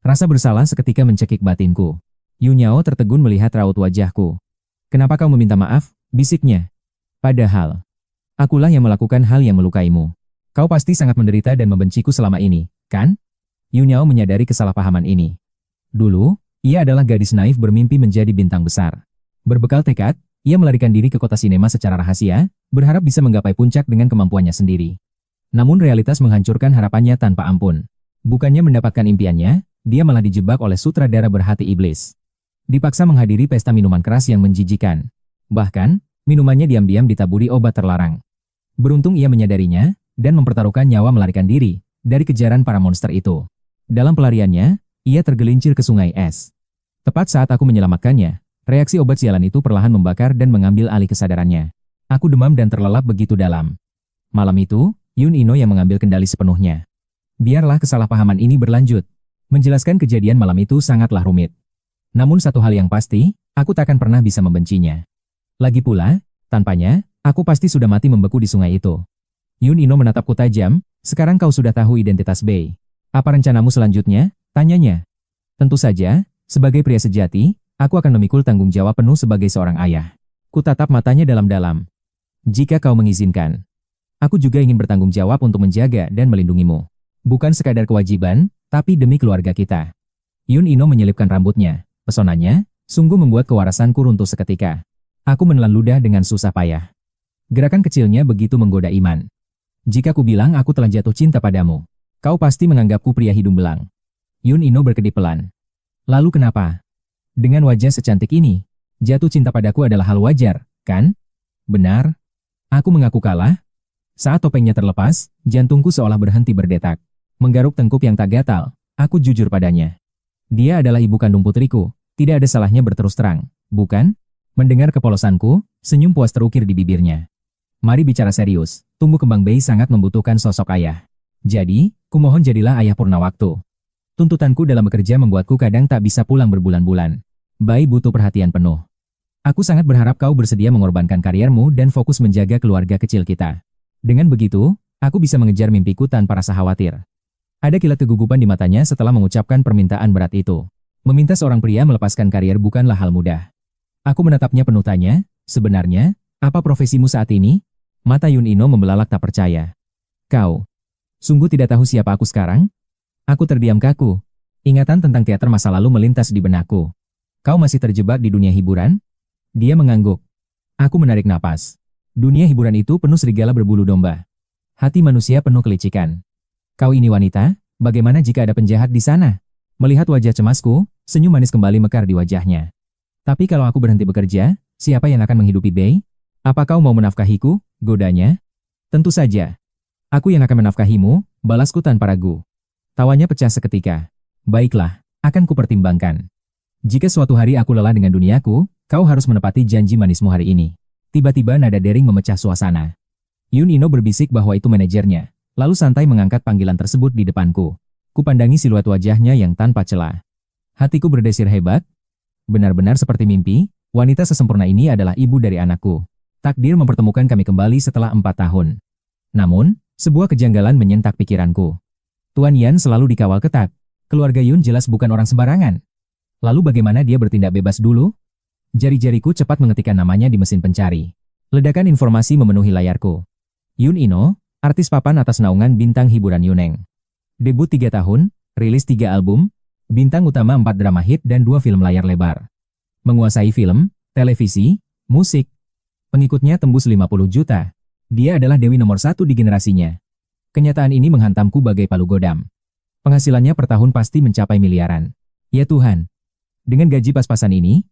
Rasa bersalah seketika mencekik batinku. Yunyao tertegun melihat raut wajahku. Kenapa kau meminta maaf? Bisiknya. Padahal, akulah yang melakukan hal yang melukaimu. Kau pasti sangat menderita dan membenciku selama ini, kan? Yunyao menyadari kesalahpahaman ini. Dulu, ia adalah gadis naif bermimpi menjadi bintang besar. Berbekal tekad, ia melarikan diri ke kota sinema secara rahasia, berharap bisa menggapai puncak dengan kemampuannya sendiri. Namun realitas menghancurkan harapannya tanpa ampun. Bukannya mendapatkan impiannya, dia malah dijebak oleh sutradara berhati iblis. Dipaksa menghadiri pesta minuman keras yang menjijikan. Bahkan, minumannya diam-diam ditaburi obat terlarang. Beruntung ia menyadarinya, dan mempertaruhkan nyawa melarikan diri dari kejaran para monster itu. Dalam pelariannya, ia tergelincir ke sungai es. Tepat saat aku menyelamatkannya, reaksi obat sialan itu perlahan membakar dan mengambil alih kesadarannya. Aku demam dan terlelap begitu dalam. Malam itu, Yun Ino yang mengambil kendali sepenuhnya. Biarlah kesalahpahaman ini berlanjut. Menjelaskan kejadian malam itu sangatlah rumit. Namun satu hal yang pasti, aku takkan pernah bisa membencinya. Lagi pula, tanpanya, aku pasti sudah mati membeku di sungai itu. Yun Ino menatapku tajam, sekarang kau sudah tahu identitas Bei. Apa rencanamu selanjutnya? Tanyanya. Tentu saja, sebagai pria sejati, aku akan memikul tanggung jawab penuh sebagai seorang ayah. Ku tatap matanya dalam-dalam. Jika kau mengizinkan, aku juga ingin bertanggung jawab untuk menjaga dan melindungimu. Bukan sekadar kewajiban, tapi demi keluarga kita. Yun Ino menyelipkan rambutnya. Pesonanya, sungguh membuat kewarasanku runtuh seketika. Aku menelan ludah dengan susah payah. Gerakan kecilnya begitu menggoda iman. Jika ku bilang aku telah jatuh cinta padamu, kau pasti menganggapku pria hidung belang. Yun Ino berkedip pelan. Lalu kenapa? Dengan wajah secantik ini, jatuh cinta padaku adalah hal wajar, kan? Benar. Aku mengaku kalah. Saat topengnya terlepas, jantungku seolah berhenti berdetak. Menggaruk tengkuk yang tak gatal, aku jujur padanya. Dia adalah ibu kandung putriku, tidak ada salahnya berterus terang, bukan? Mendengar kepolosanku, senyum puas terukir di bibirnya. Mari bicara serius, tumbuh kembang Bei sangat membutuhkan sosok ayah. Jadi, kumohon jadilah ayah purna waktu. Tuntutanku dalam bekerja membuatku kadang tak bisa pulang berbulan-bulan. Bei butuh perhatian penuh. Aku sangat berharap kau bersedia mengorbankan kariermu dan fokus menjaga keluarga kecil kita. Dengan begitu, aku bisa mengejar mimpiku tanpa rasa khawatir. Ada kilat kegugupan di matanya setelah mengucapkan permintaan berat itu. Meminta seorang pria melepaskan karier bukanlah hal mudah. Aku menatapnya penuh tanya, sebenarnya, apa profesimu saat ini? Mata Yun Ino membelalak tak percaya. Kau, sungguh tidak tahu siapa aku sekarang? Aku terdiam kaku. Ingatan tentang teater masa lalu melintas di benakku. Kau masih terjebak di dunia hiburan? Dia mengangguk. Aku menarik napas. Dunia hiburan itu penuh serigala berbulu domba. Hati manusia penuh kelicikan. Kau ini wanita, bagaimana jika ada penjahat di sana? Melihat wajah cemasku, senyum manis kembali mekar di wajahnya. Tapi kalau aku berhenti bekerja, siapa yang akan menghidupi Bei? Apa kau mau menafkahiku? Godanya. Tentu saja. Aku yang akan menafkahimu, balasku tanpa ragu. Tawanya pecah seketika. Baiklah, akan kupertimbangkan. Jika suatu hari aku lelah dengan duniaku, kau harus menepati janji manismu hari ini. Tiba-tiba nada dering memecah suasana. Yun Ino berbisik bahwa itu manajernya, lalu santai mengangkat panggilan tersebut di depanku. Kupandangi siluet wajahnya yang tanpa celah. Hatiku berdesir hebat. Benar-benar seperti mimpi, wanita sesempurna ini adalah ibu dari anakku. Takdir mempertemukan kami kembali setelah 4 tahun. Namun, sebuah kejanggalan menyentak pikiranku. Tuan Yan selalu dikawal ketat. Keluarga Yun jelas bukan orang sembarangan. Lalu bagaimana dia bertindak bebas dulu? Jari-jariku cepat mengetikkan namanya di mesin pencari. Ledakan informasi memenuhi layarku. Yun Ino, artis papan atas naungan bintang hiburan Yuneng. Debut 3 tahun, rilis 3 album, bintang utama 4 drama hit dan 2 film layar lebar. Menguasai film, televisi, musik. Pengikutnya tembus 50 juta. Dia adalah dewi nomor 1 di generasinya. Kenyataan ini menghantamku bagai palu godam. Penghasilannya per tahun pasti mencapai miliaran. Ya Tuhan. Dengan gaji pas-pasan ini,